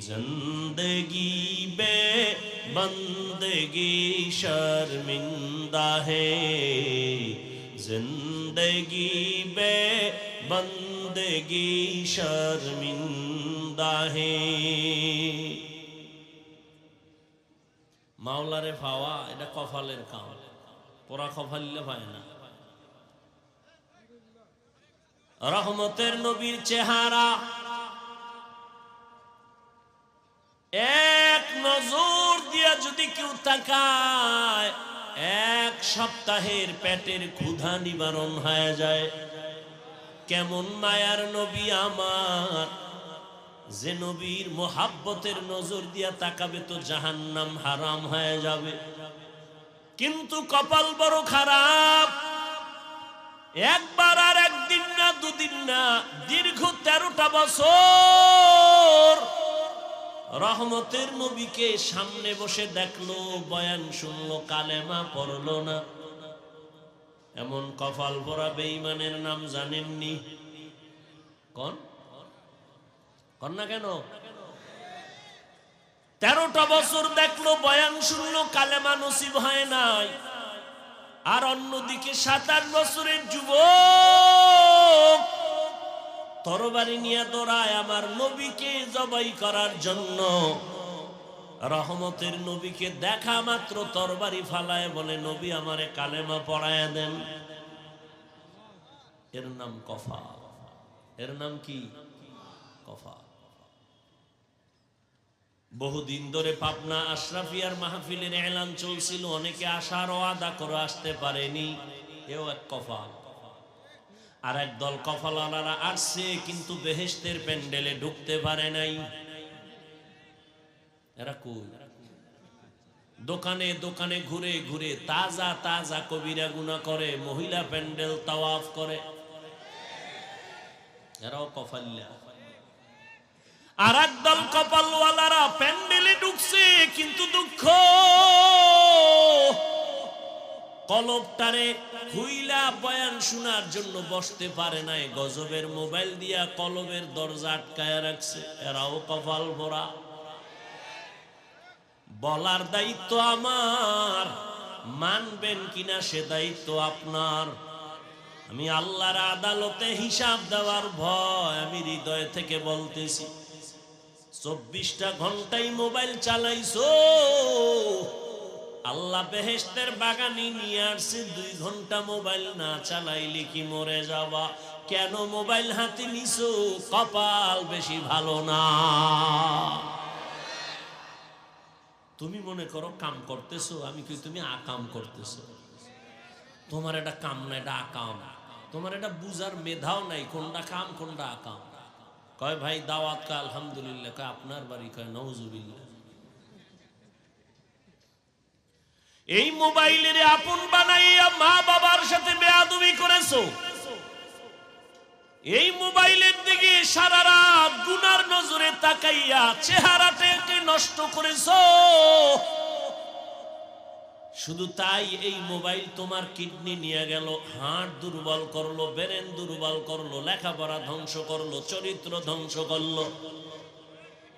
जिंदगी में बंदगी शर्मिंदा है, जिंदगी बे बंदगी शर्मिंदा है। মাওলারে পাওয়া এটা কপালের কাম, পোড়া কপালিলে পায় না। রহমতের নবীর চেহারা এক নজর দিয়া যদি কেউ তাকায়, এক সপ্তাহের পেটের ক্ষুধা নিবারণ হয়ে যায়। কেমন মায়ার নবী আমার, যে নবীর মোহাব্বতের নজর দিয়া তাকাবে তো জাহান্নাম হারাম হয়ে যাবে। কিন্তু কপাল বড় খারাপ, একবার আর একদিন না দুদিন না, দীর্ঘ 13টা বছর রহমতের নবীকে সামনে বসে দেখলো, বয়ান শুনলো, কালেমা পড়লো না। এমন কপাল পরা বেঈমানের নাম জানেননি? কোন কোন না কেন? 13টা বছর দেখলো, বয়ান শুনলো, কালেমা নসিব হয় নাই। আর অন্যদিকে 27 বছরের যুবক তরবারি নিয়ে দৌড়ায় আমার নবীকে জবাই করার জন্য। রহমতের নবীকে দেখা মাত্র তরবারি ফালায় বলে, নবী আমারে কালেমা পড়ায় দেন। এর নাম কফাল। এর নাম কি? কফাল। বহুদিন ধরে পাবনা আশরাফিয়ার মাহফিলের এলান চলছিল, অনেকে আসার ওয়াদা করে আসতে পারেনি, এও এক কফাল। আর এক দল কফালওয়ালারা আসছে কিন্তু বেহেশতের প্যান্ডেলে ঢুকতে পারে নাই। এরা কই? দোকানে দোকানে ঘুরে ঘুরে তাজা তাজা কবিরা গুনাহ করে, মহিলা প্যান্ডেল তাওয়াফ করে। এরাও কফাল্লা। আর একদল কপালওয়ালারা প্যান্ডেলে ঢুকছে কিন্তু দুঃখ, কলবটারে খুইলা বয়ান শোনার জন্য বসতে পারে নাই, গজবের মোবাইল দিয়া কলবের দরজা আটকায় রাখছে। এরাও কপাল ভরা। বলার দায়িত্ব আমার, মানবেন কিনা সে দায়িত্ব আপনার। আমি আল্লাহর আদালতে হিসাব দেওয়ার ভয় আমি হৃদয় থেকে বলতেছি। 24টা ঘন্টাই মোবাইল চালাইছো, আল্লাহ বেহেশতের বাগানে নিয়ে আসছে। 2 ঘন্টা মোবাইল না চালাইলে কি মরে যাবা? কেন মোবাইল হাতে নিছো? কপাল বেশি ভালো না। তুমি মনে করো কাম করতেছো, আমি কি তুমি আকাম করতেছো? তোমার এটা কাম না, এটা আকাম। তোমার এটা বুঝার মেধাও নাই কোনটা কাম কোনটা আকাম। কয় ভাই দাওয়াত, কা আলহামদুলিল্লাহ। কয় আপনার বাড়ি? কয় নাউজুবিল্লাহ। এই মোবাইলের আপন বানাইয়া মা বাবার সাথে বেয়াদবি করেছো। এই মোবাইলের দিকে সারা রাত গুনার নজরে তাকাইয়া চেহারাটাকে নষ্ট করেছো। শুধু তাই, এই মোবাইল তোমার কিডনি নিয়ে গেল, হার্ট দুর্বল করলো, ব্রেন দুর্বল করলো, লেখাপড়া ধ্বংস করলো, চরিত্র ধ্বংস করলো।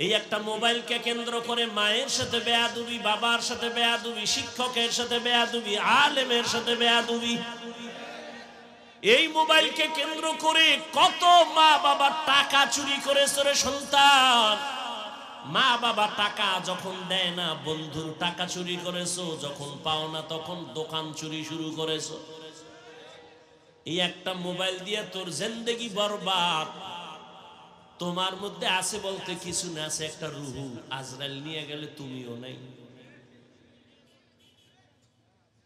এই একটা মোবাইলকে কেন্দ্র করে মায়ের সাথে বেয়াদবি, বাবার সাথে বেয়াদবি, শিক্ষকের সাথে বেয়াদবি, আলেমের সাথে বেয়াদবি। এই মোবাইলকে কেন্দ্র করে কত মা বাবার টাকা চুরি করেছে রে সন্তান। মা বাবা টাকা যখন দেয় না বন্ধুর টাকা চুরি করেছো, যখন পাও না তখন দোকান চুরি শুরু করেছো। এই একটা মোবাইল দিয়ে তোর জিন্দেগি বরবাদ। তোমার মধ্যে আছে বলতে কিছু না, আছে একটা রুহু। আজরাইল নিয়ে গেলে তুমিও নাই।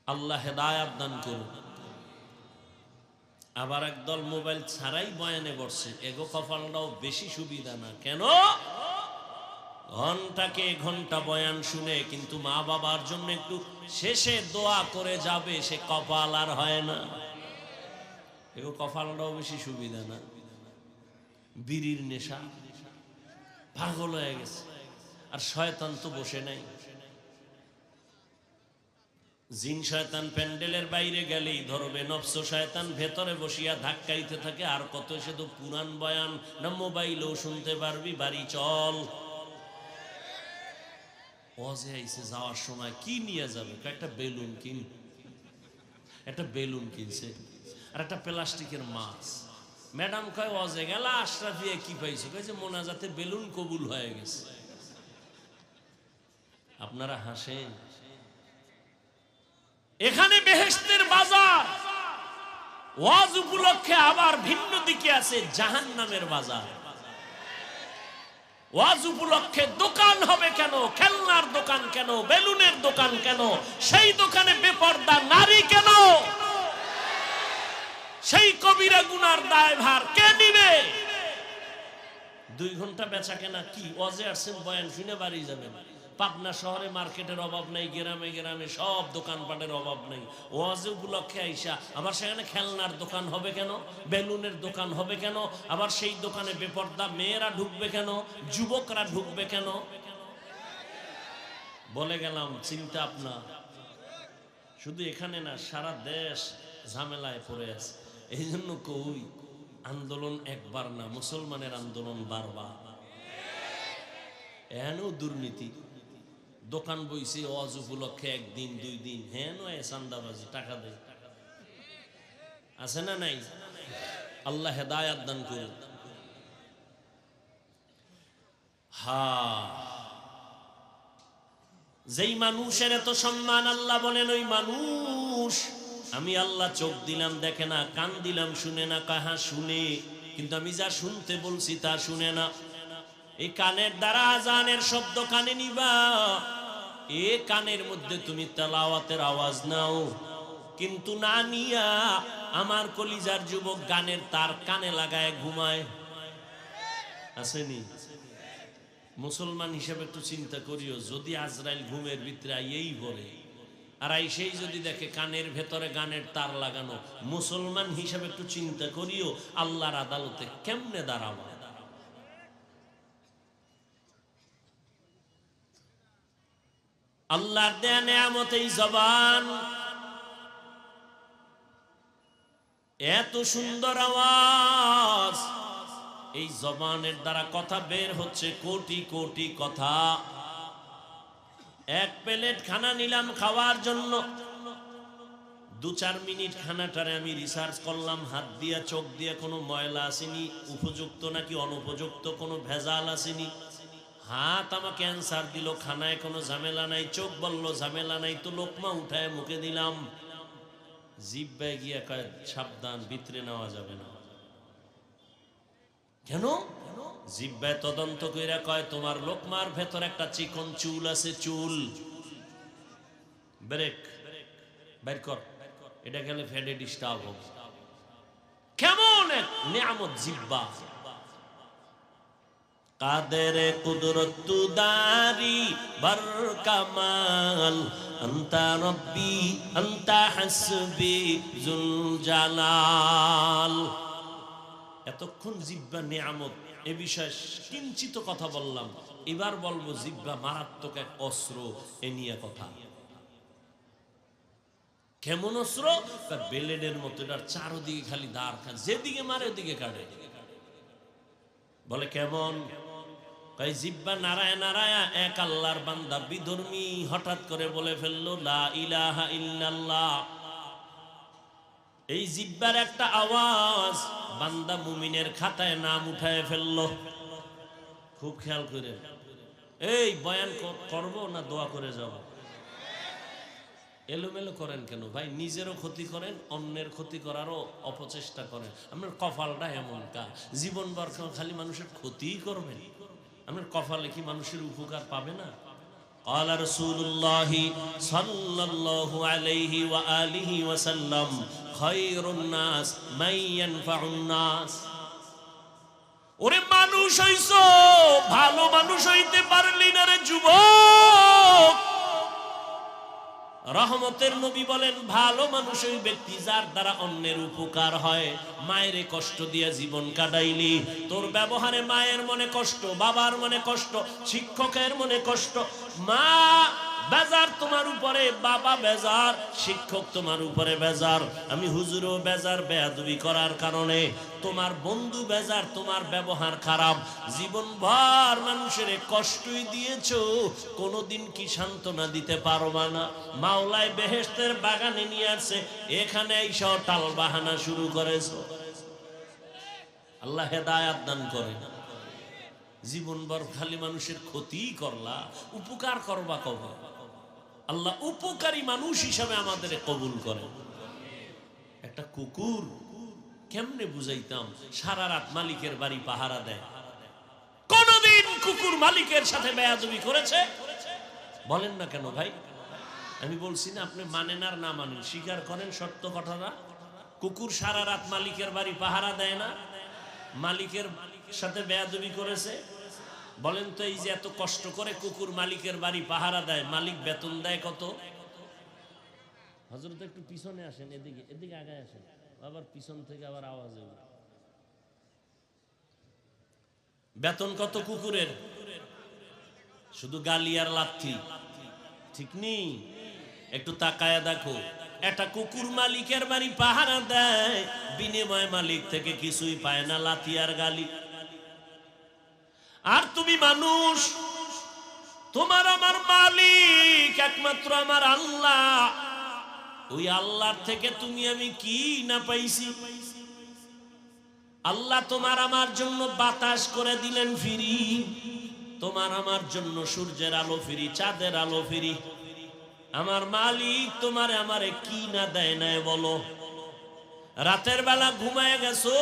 আল্লাহ হেদায়েত দান করুন। আবার একদল মোবাইল ছাড়াই বয়ানে বসছে, এগো কপালটাও বেশি সুবিধা না। কেন? ঘন্টাকে ঘন্টা বয়ান শুনে কিন্তু মা বাবার জন্য একটু শেষে দোয়া করে যাবে, সে কপাল আর হয় না। এগো কপালটাও বেশি সুবিধা না। বিড়ির নেশা, পাগল হয়ে গেছে। আর শয়তান তো বসে নাই। জিন শয়তান প্যান্ডেলের বাইরে গেলেই ধরবে, নফস শয়তান ভেতরে বসিয়া ধাক্কাইতে থাকে। আর কত সে তো পুরান বয়ান না মোবাইলেও শুনতে পারবি, বাড়ি চল। ওয়াজে আইছে, যাওয়ার সময় কি নিয়ে যাবে? একটা বেলুন কিন, একটা বেলুন কিনছে আর একটা প্লাস্টিকের মাছ। ম্যাডাম কয় ওয়াজে গেলা আশরাফিয়া কি পাইছো? কয় যে মোনাজাতে বেলুন কবুল হয়ে গেছে। আপনারা হাসেন। এখানে বেহেশতের বাজার, ওয়াজ উপলক্ষে আবার ভিন্ন দিকে আছে জাহান্নামের বাজার। ওয়াজ উপলক্ষে দোকান হবে কেন? খেলনার দোকান কেন? বেলুনের দোকান কেন? সেই দোকানে বেপরদা নারী কেন? সেই কবিরা গুনার দায়ভার কে নিবে? 2 ঘন্টা বেচা কেনা কি? ওয়াজে আসছেন, বয়ান শুনে বাড়ি যাবেন। পাবনা শহরে মার্কেটের অভাব নাই, গ্রামে গ্রামে সব দোকানপাটের অভাব নাই। ওয়াজে উপলক্ষে আইসা আবার সেখানে খেলনার দোকান হবে কেন? বেলুনের দোকান হবে কেন? আবার সেই দোকানে বেপরদা মেয়েরা ঢুকবে কেন? যুবকরা ঢুকবে কেন? বলে গেলাম, চিন্তা আপনার। শুধু এখানে না, সারা দেশ ঝামেলায় পড়ে আছে। এই জন্য কই, আন্দোলন একবার না, মুসলমানের আন্দোলন বারবার। এনও দুর্নীতি, দোকান বইছে ওয়াজ উপলক্ষে 1 দিন 2 দিন, হ্যাঁ নয় চান্দাবাজি, টাকা দেয়। আছে না নাই? আল্লাহ হেদায়েত দান করুন। যেই মানুষের এত সম্মান, আল্লাহ বলেন ওই মানুষ আমি আল্লাহ চোখ দিলাম দেখে না, কান দিলাম শুনে না। কাহা শুনে, কিন্তু আমি যা শুনতে বলছি তা শুনে না। এই কানের দ্বারা আজানের শব্দ কানে নিবা, এ কানের মধ্যে তুমি তেলাওয়াতের আওয়াজ নাও, কিন্তু না নিয়া আমার কলিজার যুবক গানের তার কানে লাগায় ঘুমায়। আসেনি? মুসলমান হিসেবে একটু চিন্তা করিও, যদি আজরাইল ঘুমের ভিতরে আইয়েই বলে আর সেই যদি দেখে কানের ভেতরে গানের তার লাগানো, মুসলমান হিসেবে একটু চিন্তা করিও আল্লাহর আদালতে কেমনে দাঁড়াবা। আল্লাহর দেয়া নেয়ামত এই জবান, এত সুন্দর আওয়াজ। এই জবানের দ্বারা কথা বের হচ্ছে কোটি কোটি কথা। 1 প্লেট খানা নিলাম খাওয়ার জন্য, 2-4 মিনিট খানাটারে আমি রিসার্চ করলাম, হাত দিয়া চোখ দিয়া কোনো ময়লা আসেনি, উপযুক্ত নাকি অনুপযুক্ত কোনো ভেজাল আসেনি। হাত আমাকে অ্যান্সার দিল খানায় কোনো ঝামেলা নাই, চোখ বলল ঝামেলা নাই, তো লোকমা উঠায় মুখে দিলাম। জিহ্বায় গিয়া কয় সাবধান, ভিতরে নেওয়া যাবে না। কেন? জিহ্বায় তদন্ত কইরা কয় তোমার লোকমার ভেতর একটা চিকন চুল আছে, চুল ব্রেক বের কর, এটা গেলে ফেডে ডিস্টার্ব হবে। কেমন এক নিয়ামত জিহ্বা! কাদের কুদরত দারি বর কামাল, আনতা রব্বি আনতা হাসবি জুল জালাল। এতক্ষণ জিহ্বা নিয়ামত, এ বিষয়ে কিঞ্চিত কথা বললাম। এবার বলবো জিহ্বা মারাত্মক এক অস্ত্র, এ নিয়ে কথা। কেমন অস্ত্র? বেলেডের মতো, এটার চারদিকে খালি দাঁড়, যেদিকে মারে ওদিকে কাটে। বলে কেমন? কয় জিব্বা নারায় নারায়া এক আল্লাহর বান্দা বিধর্মী হঠাৎ করে বলে ফেললো লা ইলাহা ইল্লাল্লাহ। এই জিব্বার একটা আওয়াজ বান্দা মুমিনের খাতায় নাম উঠায় ফেললো। খুব খেয়াল করে, এই বয়ান করব না দোয়া করে যাব? এলোমেলো করেন কেন ভাই? নিজেরও ক্ষতি করেন, অন্যের ক্ষতি করারও অপচেষ্টা করেন। আপনার কপালটা এমন কা, জীবনভর খালি মানুষের ক্ষতিই করবেন। আপনার কপালে কি মানুষের উপকার পাবে না? قال رسول الله صلى الله عليه وآله وسلم خير الناس من ينفع الناس। ওরে মানুষ হইছো, ভালো মানুষ হইতে পারলি না রে যুবক। রহমতের নবী বলেন ভালো মানুষ ওই ব্যক্তি যার দ্বারা অন্যের উপকার হয়। মায়ের কষ্ট দিয়ে জীবন কাটাইলি, তোর ব্যবহারে মায়ের মনে কষ্ট, বাবার মনে কষ্ট, শিক্ষকের মনে কষ্ট। মা বেজার তোমার উপরে, বাবা বেজার, শিক্ষক তোমার উপরে বেজার, আমি হুজুরও বেজার বেয়াদবি করার কারণে, তোমার বন্ধু বেজার তোমার ব্যবহার খারাপ। জীবনভর মানুষের কষ্টই দিয়েছো, কোনোদিন কি সান্ত্বনা দিতে পারবা না? মাওলায় বেহেশতের বাগানে নিয়ে আসছে, এখানে এইসব টাল বাহানা শুরু করেছো। আল্লাহ হেদায়াত দান করে। জীবনভর খালি মানুষের ক্ষতি করলা, উপকার করবা কবে? আল্লাহ উপকারী মানুষ হিসাবে আমাদের কবুল করে। একটা কুকুর কেমনে বুঝাইতাম, সারা রাত মালিকের বাড়ি পাহারা দেয়। কোনদিন কুকুর মালিকের সাথে বেয়াদবি করেছে? বলেন না কেন ভাই? আমি বলছি না আপনি মানেন আর না মানেন, স্বীকার করেন সত্য কথাটা। কুকুর সারা রাত মালিকের বাড়ি পাহারা দেয় না? মালিকের সাথে বেয়াদবি করেছে? বলেন তো, এই যে এত কষ্ট করে কুকুর মালিকের বাড়ি পাহারা দেয়, মালিক বেতন দেয় কত? হযরত একটু পিছনে আসেন, এদিকে এদিকে আগায় আসেন, আবার পিছন থেকে আবার আওয়াজ হবে। বেতন কত কুকুরের? শুধু গালি আর লাথি, ঠিক নেই? একটু তাকায়া দেখো, একটা কুকুর মালিকের বাড়ি পাহারা দেয়, বিনিময় মালিক থেকে কিছুই পায় না, লাথি আর গালি। আর তুমি মানুষ, তোমার আমার মালিক একমাত্র আমার আল্লাহ। ওই আল্লাহর থেকে তুমি আমি কি না পাইছি? আল্লাহ তোমার আমার জন্য বাতাস করে দিলেন ফ্রি, তোমার আমার জন্য সূর্যের আলো ফ্রি, চাঁদের আলো ফ্রি। আমার মালিক তোমার আমারে কি না দেয় না বলো? রাতের বেলা ঘুমায় গেছো,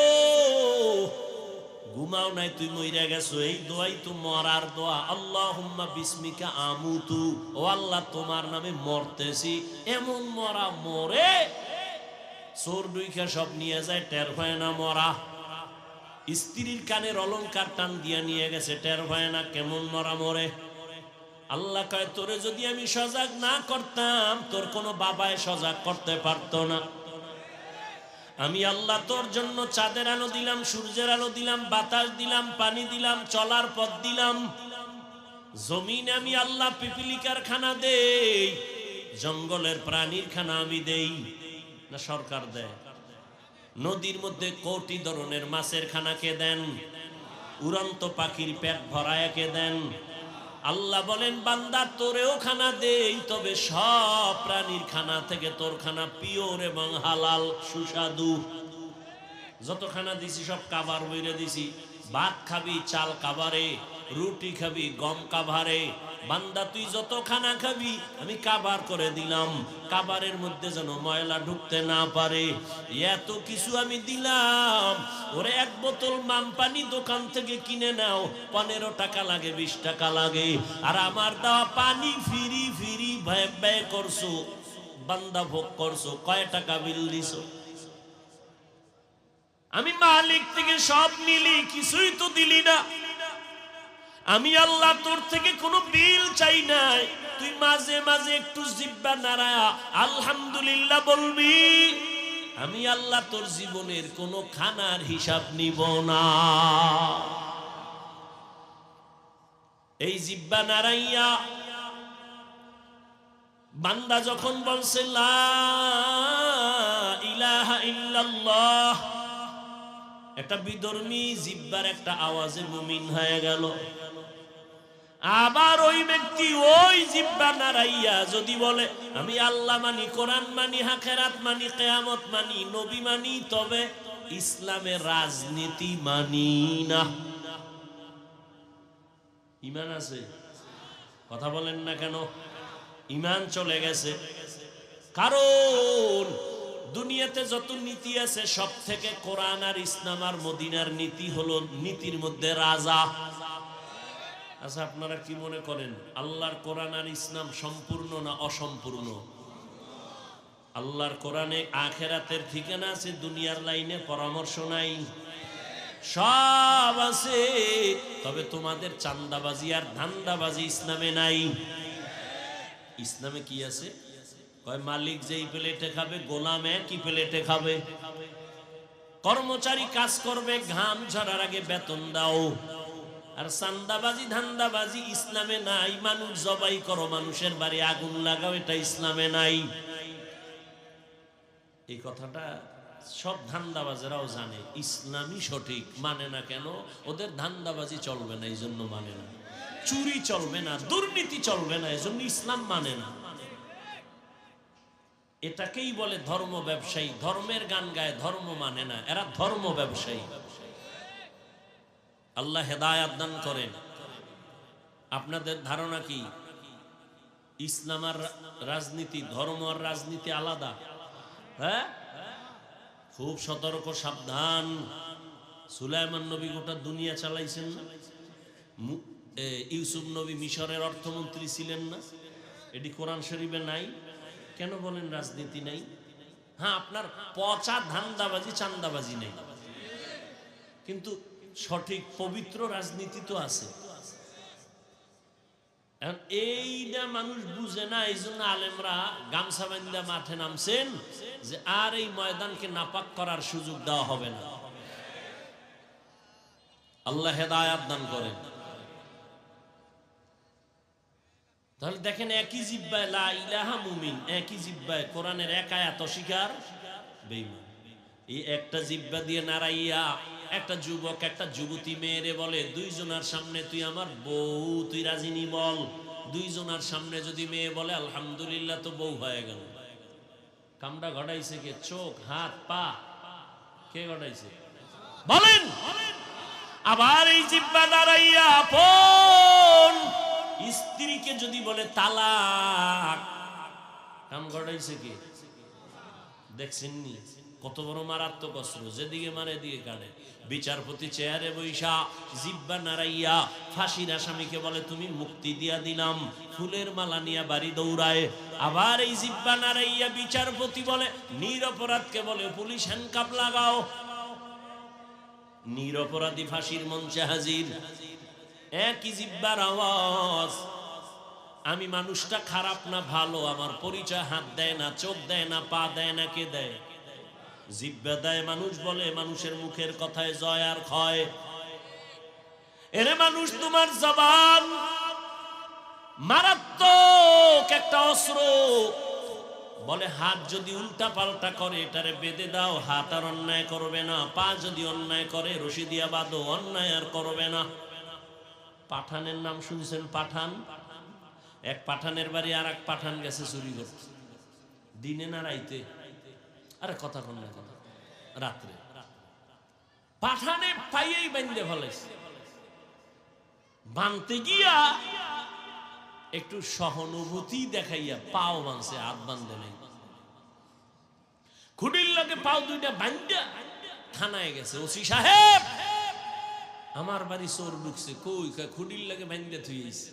ঘুমাও নাই, তুই মইরা গেছো, এই দোয়াই তো মরার দোয়া। আল্লাহুম্মা বিসমিকা আমুতু, ও আল্লাহ তোমার নামে মরতেছি। এমন মরা মরে, চোর দুইখা সব নিয়ে যায়, টের পায় না মরা। স্ত্রীর কানের অলংকার টান দিয়া নিয়ে গেছে, টের পায় না কেমন মরা মরে। আল্লাহ কয় তোরে যদি আমি সজাগ না করতাম, তোর কোনো বাবায় সজাগ করতে পারতো না। আমি আল্লাহ তোর জন্য চাঁদের আলো দিলাম, সূর্যের আলো দিলাম, বাতাস দিলাম, পানি দিলাম, চলার পথ দিলাম। জমিনে আমি আল্লাহ পিপিলিকার খানা দেই, জঙ্গলের প্রাণীর খানা আমি দেই না সরকার দেয়? নদীর মধ্যে কোটি ধরনের মাছের খানা কে দেন? উড়ন্ত পাখির পেট ভরায় কে দেন? আল্লাহ বলেন বান্দা তোরেও খানা দেই, তবে সব প্রাণীর খানা থেকে তোর খানা পিওর এবং হালাল সুস্বাদু। যত খানা দিছি সব কাবার বইরে দিছি। ভাত খাবি চাল কাবারে, রুটি খাবি গম কাভারে। বান্দা তুই যত খানা খাবি আমি কাবার করে দিলাম, কাবারের মধ্যে যেন ময়লা ঢুকতে না পারে। এত কিছু আমি দিলাম। ওরে এক বোতল মাম পানি দোকান থেকে কিনে নাও, 15 টাকা লাগে, 20 টাকা লাগে। আর আমার দেওয়া পানি ফিরি ফিরি ভয় ব্যয় করছো, বান্দা ভোগ করছো, কয় টাকা বিল দিছো? আমি মালিক থেকে সব নিলি, কিছুই তো দিলি না। আমি আল্লাহ তোর থেকে কোনো বিল চাই নাই, তুই মাঝে মাঝে একটু জিহ্বা নাড়ায়া আলহামদুলিল্লাহ বলবি। আমি আল্লাহ তোর জীবনের কোনো খানার হিসাব নিব না। এই জিহ্বা নাড়াইয়া বান্দা যখন বলছে লা ইলাহা ইল্লাল্লাহ, একটা বিধর্মী জিহ্বার একটা আওয়াজে মুমিন হয়ে গেল। আবার ওই ব্যক্তি ওই জিহ্বা নাড়াইয়া যদি বলে আমি আল্লাহ মানি, কোরআন মানি, আখিরাত মানি, কিয়ামত মানি, নবী মানি, তবে ইসলামের রাজনীতি মানি না, ঈমান আছে? কথা বলেন না কেন? ঈমান চলে গেছে। কারণ দুনিয়াতে যত নীতি আছে সব থেকে কোরআন আর ইসলাম আর মদিনার নীতি হলো নীতির মধ্যে রাজা। আচ্ছা, আপনারা কি মনে করেন আল্লাহর কোরআন আর ইসলাম সম্পূর্ণ না অসম্পূর্ণ? আল্লাহর কোরআনে আখিরাতের ঠিকানা আছে, দুনিয়ার লাইনে পরামর্শ নাই, সব আছে। তবে তোমাদের চান্দাবাজি আর ধান্দাবাজি ইসলামে নাই। ইসলামে কি আছে? কয় মালিক যেই প্লেটে খাবে গোলাম একই প্লেটে খাবে, কর্মচারী কাজ করবে ঘাম ঝরার আগে বেতন দাও। আর চান্দাবাজি ধান্দাবাজি ইসলামে নাই। মানুষ জবাই করো, মানুষের বাড়ি আগুন লাগাও, এটা ইসলামে নাই। এই কথাটা সব ধান্দাবাজেরাও জানে, ইসলামই সঠিক, মানে না কেন? ওদের ধান্দাবাজি চলবে না, এই জন্য মানে না। চুরি চলবে না, দুর্নীতি চলবে না, এই জন্য ইসলাম মানে না। এটাকেই বলে ধর্ম ব্যবসায়ী। ধর্মের গান গায়, ধর্ম মানে না, এরা ধর্ম ব্যবসায়ী। আল্লাহ হেদায়াত দান করেন। আপনাদের ধারণা কি ইসলাম আর রাজনীতি, ধর্ম আর রাজনীতি আলাদা? হ্যাঁ, খুব সতর্ক, সাবধান। সুলাইমান নবী গোটা দুনিয়া চালাইছেন না? ইউসুফ নবী মিশরের অর্থমন্ত্রী ছিলেন না? এটি কোরআন শরীফে নাই? কেন বলেন রাজনীতি নাই? হ্যাঁ, আপনার পচা ধান্দাবাজি চান্দাবাজি নেই, কিন্তু সঠিক পবিত্র রাজনীতি তো আছে। এইটা মানুষ বুঝে না, এই জন্য আলেমরা গামছা বান্ধা মাঠে নামছেন যে আর এই ময়দানকে নাপাক করার সুযোগ দেওয়া হবে না। আল্লাহ হেদায়াত দান করেন। তাহলে দেখেন, একই জিহ্বায় লা ইলাহা মুমিন, একই জিহ্বায় কোরআনের এক আয়াত অস্বীকার বেঈমান। এই একটা জিহ্বা দিয়ে নাড়াইয়া একটা যুবক একটা যুবতী মেয়েরে বলে দুইজনের সামনে তুই আমার বউ, তুই রাজিনী বল। দুইজনের সামনে যদি মেয়ে বলে আলহামদুলিল্লাহ, তো বউ হয়ে গেল। কামটা ঘটাইছে কে? চোখ, হাত, পা, কে ঘটাইছে বলেন? আবার এই জিহ্বা নাড়াইয়া আপন স্ত্রীকে যদি বলে তালাক, কাম ঘটাইছে কে? দেখছেন নি কত বড় মারাত্মক অস্ত্র? যেদিকে মারে এদিকে কাটে। বিচারপতি চেয়ারে বৈশা জিহ্বা নাড়াইয়া ফাঁসির আসামিকে বলে তুমি মুক্তি দিয়া দিলাম, ফুলের মালা নিয়ে বাড়ি দৌড়ায়। আবার এই জিহ্বা নাড়াইয়া বিচারপতি বলে নিরপরাধকে বলে পুলিশ হ্যান্ডকাপ লাগাও, নিরপরাধী ফাঁসির মঞ্চে হাজির। একই জিহ্বার আওয়াজ। আমি মানুষটা খারাপ না ভালো, আমার পরিচয় হাত দেয় না, চোখ দেয় না, পা দেয় না, কে দেয়? জিহ্বা দেয়। মানুষ বলে, মানুষের মুখের কথায় জয় আর ক্ষয়। এরে মানুষ, তোমার জবান মারাত্মক একটা অস্ত্র। বলে হাত যদি উল্টা পাল্টা করে এটারে বেঁধে দাও, হাত আর অন্যায় করবে না। পা যদি অন্যায় করে রশি দিয়া বাঁধো, অন্যায় আর করবে না। পাঠানের নাম শুনছেন? পাঠান। এক পাঠানের বাড়ি আর এক পাঠান গেছে চুরি করতে, দিনে না রাইতে? আরে কথা কোন না, কথা রাত্রে। পাঠানে পাইয়েই বান্ধে ফেলাইছে। বানতে গিয়া একটু সহানুভূতি দেখাইয়া পাও বানছে, হাত বান্ধে নাই। খুঁটির লাগে পাও দুইটা বান্ধা থানায় গেছে। ওসি সাহেব, আমার বাড়ি চোর ঢুকছে। কই? খুঁটির লাগে বান্ধে থুইছে।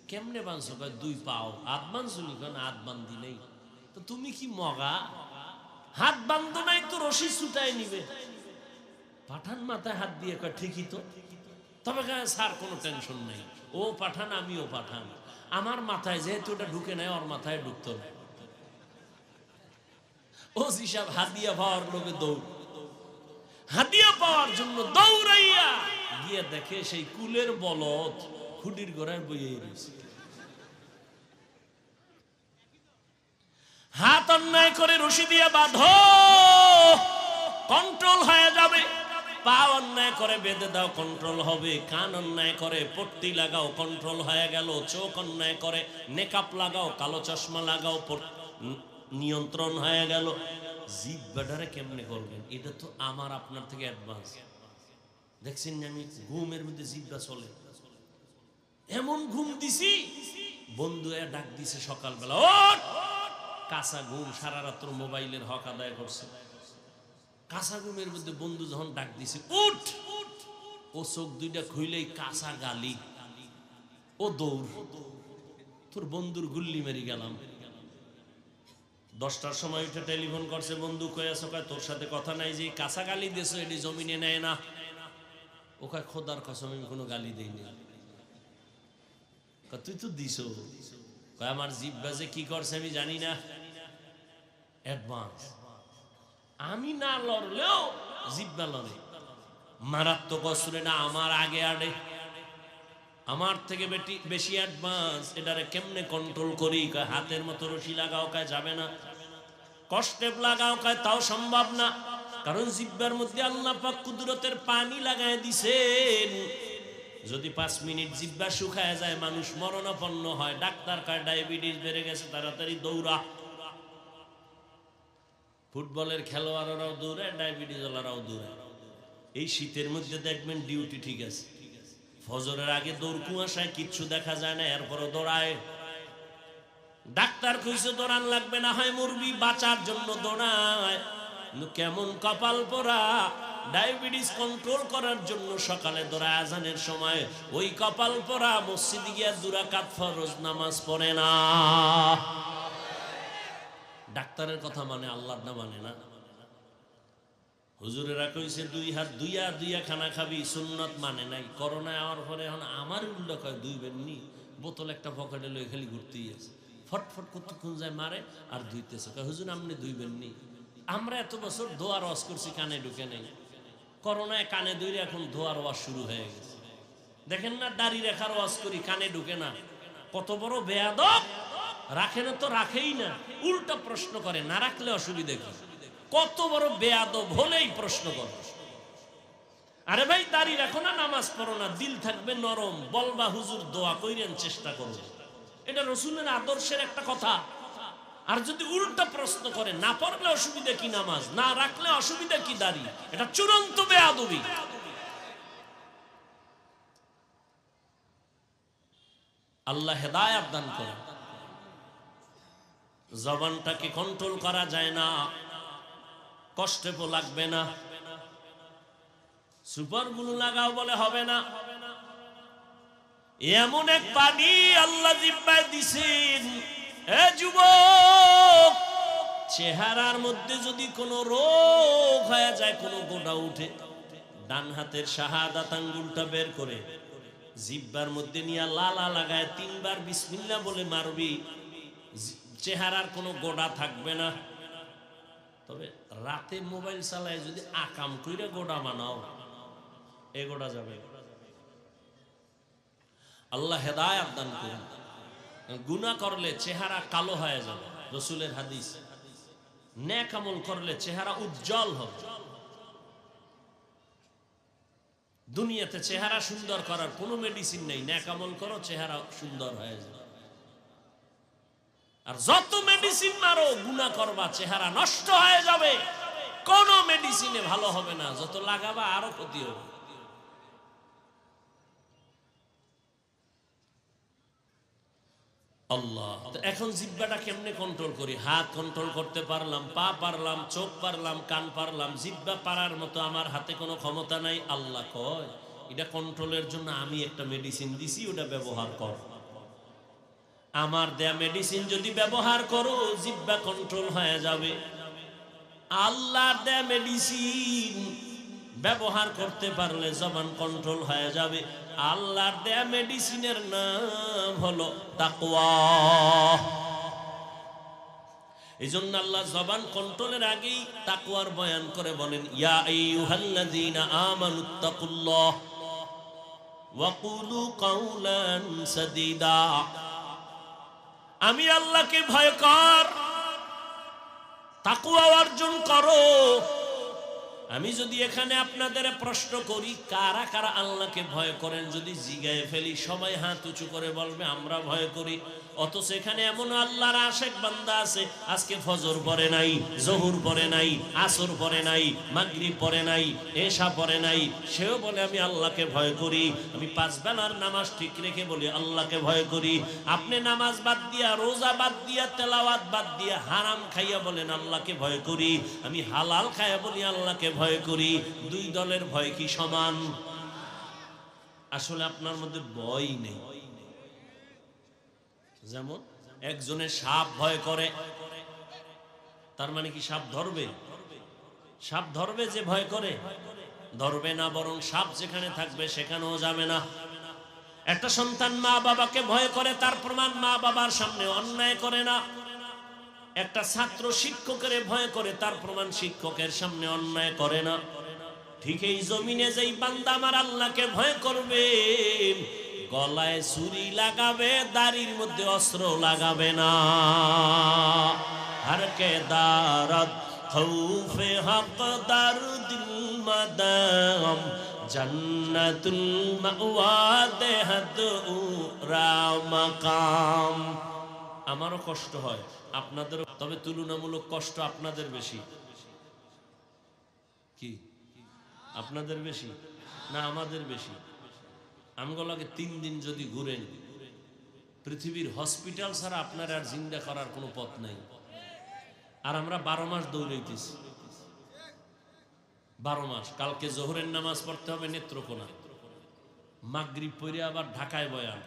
কেমনে বানছো? দুই পাও। হাত বানছো নি? হাত বান্ধি নাই। তো তুমি কি মগা? হাত বান্ধো নাই তো রশি ছুটাই নিবে। পাঠান মাথায় হাত দিয়ে কয় ঠিকই তো। তবে স্যার কোনো টেনশন নাই, ও পাঠান আমিও পাঠান, আমার মাথায় যেহেতু ওটা ঢুকে নাই, ওর মাথায় ঢুকতো না। ও হিসাব হাদিয়া পাওয়ার লোকে দৌড়। হাদিয়া পাওয়ার জন্য দৌড়াইয়া গিয়ে দেখে সেই কুলের বলদ খুঁটির গোড়ায় বইয়ে রয়েছে। হাত অন্যায় করে রশি দিয়ে বাঁধো, কন্ট্রোল হয়ে যাবে। পা অন্যায় করে বেঁধে দাও, কন্ট্রোল হবে। কান অন্যায় করে পট্টি লাগাও, কন্ট্রোল হয়ে গেল। চোখ অন্যায় করে নেকাপ লাগাও, কালো চশমা লাগাও, নিয়ন্ত্রণ হয়ে গেল। জিহ্বাটারে কেমনে করবেন? এটা তো আমার আপনার থেকে অ্যাডভান্স। দেখছেন আমি ঘুমের মধ্যে জিহ্বা চলে, এমন ঘুম দিছি, বন্ধু ডাক দিছে সকালবেলা, ওঠ! কাঁচা ঘুম, সারা রাত্র মোবাইলের হক আদায় করছে। কাঁচা ঘুমের মধ্যে বন্ধু যখন ডাক দিছে, উঠ! ও চোখ দুইটা খুইলেই কাঁচা গালি, ও দৌড়। তোর বন্ধুর গুল্লি মেরি গেলাম। 10টার সময় উঠে টেলিফোন করছে, বন্ধু কই আছো? কয় তোর সাথে কথা নাই, যে কাঁচা গালি দিয়েছো এটি জমিনে নেয় না। ও কয় খোদার কসম আমি কোনো গালি দিইনি। তুই তো দিছো। কয় আমার জিহ্বা যে কি করছে আমি জানি না, অ্যাডভান্স। আমি না লড়লেও জিহ্বা লড়ে। মারাত্মক অস্ত্রে না আমার আগে আড়ে, আমার থেকে বেশি অ্যাডভান্স। এটারে কেমনে কন্ট্রোল করি? কয় হাতের মতো রশি লাগাও, কয় যাবে না। কষ্টেপ লাগাও, কয় তাও সম্ভব না। কারণ জিহ্বার মধ্যে আল্লাহ পাক কুদরতের পানি লাগায় দিছেন। যদি 5 মিনিট জিহ্বা শুকায় যায় মানুষ মরণাপন্ন হয়। ডাক্তার কয় ডায়াবেটিস বেড়ে গেছে, তাড়াতাড়ি দৌড়া। ফুটবলের খেলোয়াড়রাও দৌড়ায়, ডায়াবেটিস ওয়ালারাও দৌড়ায়। এই শীতের মধ্যে দেখবেন ডিউটি ঠিক আছে, ফজরের আগে দৌড়, কুয়াশায় কিচ্ছু দেখা যায় না, এরপরও দৌড়ায়। ডাক্তার কইছে দৌড়ান লাগবে না, হয় মরবি, বাঁচার জন্য দৌড়ায়। কেমন কপাল পোড়া! ডায়াবেটিস কন্ট্রোল করার জন্য সকালে দৌড়ায় আজানের সময়, ওই কপাল পোড়া মসজিদে গিয়া 2 রাকাত ফরজ নামাজ পড়ে না। ডাক্তারের কথা মানে, আল্লাহর না মানে না। হুজুরেরা কইছে 2 হাত দুইয়া খানা খাবি, সুন্নত মানে নাই। করোনায় আওয়ার পরে এখন আমার উল্টো কয় 2 বেননি, বোতল একটা পকেটে লই খালি ঘুরতেই আছে। ফটফট কতক্ষণ যায় মারে আর ধুইতেছে। কয় হুজুর আপনি 2 বেননি। আমরা এত বছর দোয়ার ওয়াজ করছি, কানে ঢুকে নেই। করোনায় কানে ধরে এখন দোয়ার ওয়াজ শুরু হয়ে গেছে। দেখেন না, দাড়ি রেখার ওয়াজ করি, কানে ঢুকে না। কত বড় বেয়াদব! রাখে না তো রাখেই না, উল্টা প্রশ্ন করে, না রাখলে অসুবিধা কি? কত বড় বেয়াদব হলেই প্রশ্ন করে। আরে ভাই দাড়ি রাখো না, নামাজ পড়ো না, দিল থাকবে নরম, বলবা হুজুর দোয়া কইরেন, চেষ্টা করো। এটা রাসূলের আদর্শের একটা কথা। আর যদি উল্টা প্রশ্ন করে, না পড়লে অসুবিধা কি, নামাজ না রাখলে অসুবিধা কি, দাড়ি, এটা চূড়ান্ত বেয়াদবি। আল্লাহ হেদায়েত দান করে। জবানটাকে কন্ট্রোল করা যায় না, কষ্টে পো লাগবে না। সুপার গুলো লাগাও বলে হবে না। এমন এক পানি আল্লাহ জিব্বায় দিছেন, এ যুবক, চেহারার মধ্যে যদি কোনো রোগ হয়ে যায়, কোনো গোটা উঠে, ডান হাতের শাহাদাত আঙ্গুলটা বের করে জিব্বার মধ্যে নিয়ে লালা লাগায় 3 বার বিসমিল্লাহ বলে মারবি, চেহারার কোনো গোড়া থাকবে না। তবে রাতে মোবাইল চালায় যদি আকাম কইরা গোড়া বানাও, এ গোড়া যাবে। আল্লাহ হেদায়েত দান করুন। গুনাহ করলে চেহারা কালো হয়ে যাবে, রাসূলের হাদিস। নেক আমল করলে চেহারা উজ্জ্বল হবে। দুনিয়াতে চেহারা সুন্দর করার কোনো মেডিসিন নেই। নেক আমল করো, চেহারা সুন্দর হয়ে যাবে। আর যত মেডিসিন মারো, গুনাহ করবা, চেহারা নষ্ট হয়ে যাবে। কোনো মেডিসিনে ভালো হবে না, যত লাগাবা আরো ক্ষতি হবে। আল্লাহ, এখন জিহ্বাটা কেমনে কন্ট্রোল করি? হাত কন্ট্রোল করতে পারলাম, পা পারলাম, চোখ পারলাম, কান পারলাম, জিহ্বা পারার মতো আমার হাতে কোনো ক্ষমতা নাই। আল্লাহ কয় এটা কন্ট্রোলের জন্য আমি একটা মেডিসিন দিছি, ওটা ব্যবহার কর। আমার দেয়া মেডিসিন যদি ব্যবহার করো, জিহ্বা কন্ট্রোল হয়ে যাবে। আল্লাহর দেয়া মেডিসিন ব্যবহার করতে পারলে জবান কন্ট্রোল হয়ে যাবে। আল্লাহর দেয়া মেডিসিনের নাম হলো তাকওয়া। এই জন্য আল্লাহ জবান কন্ট্রোলের আগেই তাকওয়ার বয়ান করে বলেন, ইয়া আইয়ুহাল্লাযীনা আমানুত্তাকুল্লাহ ওয়া কুলু কাওলান সাদীদা। আমি আল্লাহকে ভয় কর, তাকওয়া অর্জন করো, আমি যদি এখানে আপনাদের প্রশ্ন করি কারা কারা আল্লাহকে ভয় করেন, যদি জিগায়ে ফেলি সবাই হাত উঁচু করে বলবে আমরা ভয় করি। অথচ এখানে এমন আল্লাহর আশেক বান্দা আছে আজকে ফজর পড়ে নাই, জহুর পড়ে নাই, আসর পড়ে নাই, মাগরিব পড়ে নাই, এশা পড়ে নাই, সেও বলে আমি আল্লাহকে ভয় করি। আমি 5 বেলার নামাজ ঠিক রেখে বলি আল্লাহকে ভয় করি। আপনি নামাজ বাদ দিয়া, রোজা বাদ দিয়া, তেলাওয়াত বাদ দিয়া হারাম খাইয়া বলেন আল্লাহকে ভয় করি। আমি হালাল খাইয়া বলি আল্লাহকে ভয় করি। দুই দলের ভয় কি সমান? আসলে আপনার মধ্যে ভয় নেই। যেমন একজনে সাপ ভয় করে, তার মানে কি সাপ ধরবে? সাপ ধরবে যে ভয় করে? ধরবে না, বরং সাপ যেখানে থাকবে সেখানেও যাবে না। একটা সন্তান মা বাবাকে ভয় করে, তার প্রমাণ মা বাবার সামনে অন্যায় করে না। একটা ছাত্র শিক্ষকের ভয় করে, তার প্রমাণ শিক্ষকের সামনে অন্যায় করে না। ঠিক এই জমিনে যেই বান্দা আমার আল্লাহকে ভয় করবে, গলায় ছুরি লাগাবে, দাড়ির মধ্যে অস্ত্র লাগাবে না। হর কে দারদ খৌফে হক দারুদিল মাদাম জান্নাতুল মাওয়া দেহদ উরা মাকাম। আমারও কষ্ট হয়, আপনাদেরও, তবে তুলনামূলক কষ্ট আপনাদের বেশি। কি আপনাদের বেশি না আমাদের বেশি? আমগুলোকে 3 দিন যদি ঘুরেন, পৃথিবীর হসপিটাল ছাড়া আপনার আর জিন্দা করার কোনো পথ নাই। আর আমরা 12 মাস দৌড়াইতেছি, 12 মাস। কালকে জোহরের নামাজ পড়তে হবে নেত্রকোনা, মাগরিব পড়ে আবার ঢাকায় বয়ান।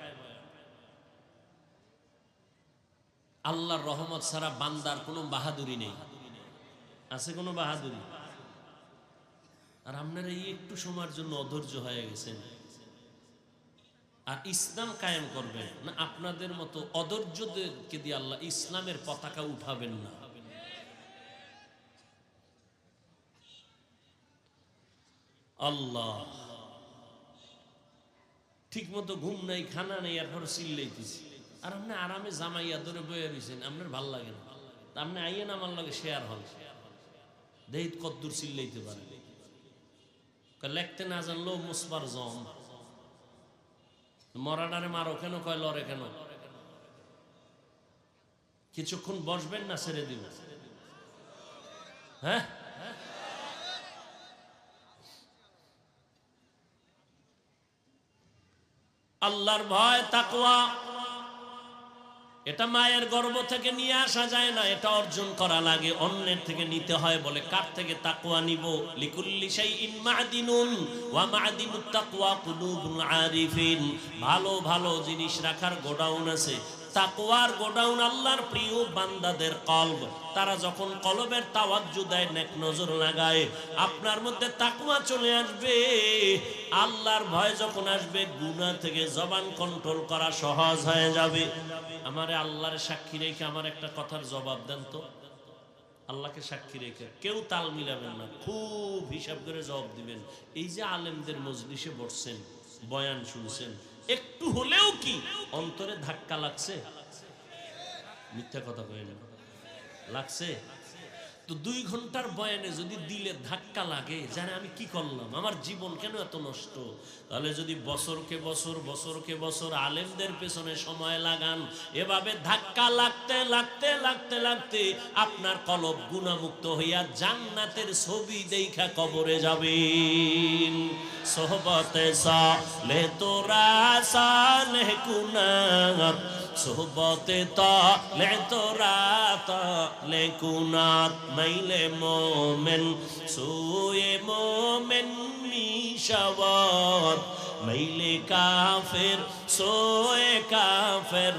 আল্লাহর রহমত ছাড়া বান্দার কোনো বাহাদুরি নেই। আছে কোনো বাহাদুরি? আর আপনারা এই একটু সময়ের জন্য অধৈর্য হয়ে গেছেন। আর ইসলাম কায়েম করবেন না, আপনাদের মতো অধৈর্যদেরকে দিয়ে আল্লাহ ইসলামের পতাকা উঠাবেন না। আল্লাহ ঠিক মতো ঘুম নাই, খানা নেই, এরপর চিল্লাইতেছি। আর আপনি আরামে জামাইয়া ধরে বয়ে রয়েছেন, আপনার ভাল লাগে না। আপনি আইয়েন আমার লাগে শেয়ার হল, দেহ কদ্দুর চিল্লাইতে পারে। লেখতে না জানলেও মুসবার জম, মরাডারে মারো কেন, কয় লড়ে কেন? কিছুক্ষণ বসবেন না ছেড়ে দিব? হ্যাঁ, আল্লাহর ভয় তাকওয়া এটা মায়ের গর্ভ থেকে নিয়ে আসা যায় না, এটা অর্জন করা লাগে, অন্যের থেকে নিতে হয়। বলে কার থেকে তাকওয়া নিব? লিকুল্লি শাইইন মা'দিনুন ওয়া মা'দিনুত তাকওয়া কুলুবুল আরিফিন। ভালো ভালো জিনিস রাখার গোডাউন আছে, তাকওয়ার গোডাউন আল্লাহর প্রিয় বান্দাদের কলব। তারা যখন কলবের তাওয়াজ্জু দেয়, নেক নজর লাগায়, আপনার মধ্যে তাকওয়া চলে আসবে। আল্লাহর ভয় যখন আসবে, গুনাহ থেকে জবান কন্ট্রোল করা সহজ হয়ে যাবে। আমারে আল্লাহর সাক্ষী রেখে আমার একটা কথার জবাব দেন তো। আল্লাহকে সাক্ষী রেখে কেউ তাল মিলাবেন না, খুব হিসাব করে জবাব দিবেন। এই যে আলেমদের মজলিসে বসছেন, বয়ান শুনছেন, একটু হলেও কি অন্তরে ধাক্কা লাগছে? মিথ্যা কথা কই না, লাগছে তো। 2 ঘন্টার বয়ানে যদি দিলে ধাক্কা লাগে, জানে আমি কি করলাম, আমার জীবন কেন এত নষ্ট, তাহলে যদি বছরকে বছর আলেমদের পেছনে সময় লাগান, এভাবে ধাক্কা লাগতে লাগতে লাগতে লাগতে আপনার কলব গুনাহমুক্ত হইয়া জান্নাতের ছবি দেখা কবরে যাবেন। সোহবতে সালে তোরা সালে কুনাত, সোহবতে তালে তোরা তালে কুনাত, মাইলে মোমেন সোয়ে মোমেন মিশাওয়াত, মাইলে কাফের সোয়ে কাফের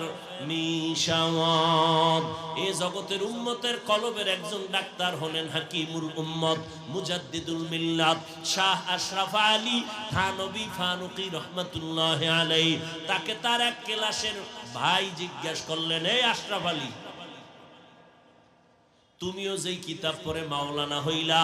মিশাওয়াত। এই জগতের উম্মতের কলবের একজন ডাক্তার হলেন হাকিমুল উম্মত, মুজাদ্দিদুল মিল্লাত শাহ আশরাফ আলী থানবী ফারুকী রহমাতুল্লাহি আলাইহি। তাকে তার এক ক্লাসের ভাই জিজ্ঞাসা করলেন, এই আশরাফ আলী, তুমিও যেই কিতাব পড়ে মাওলানা হইলা,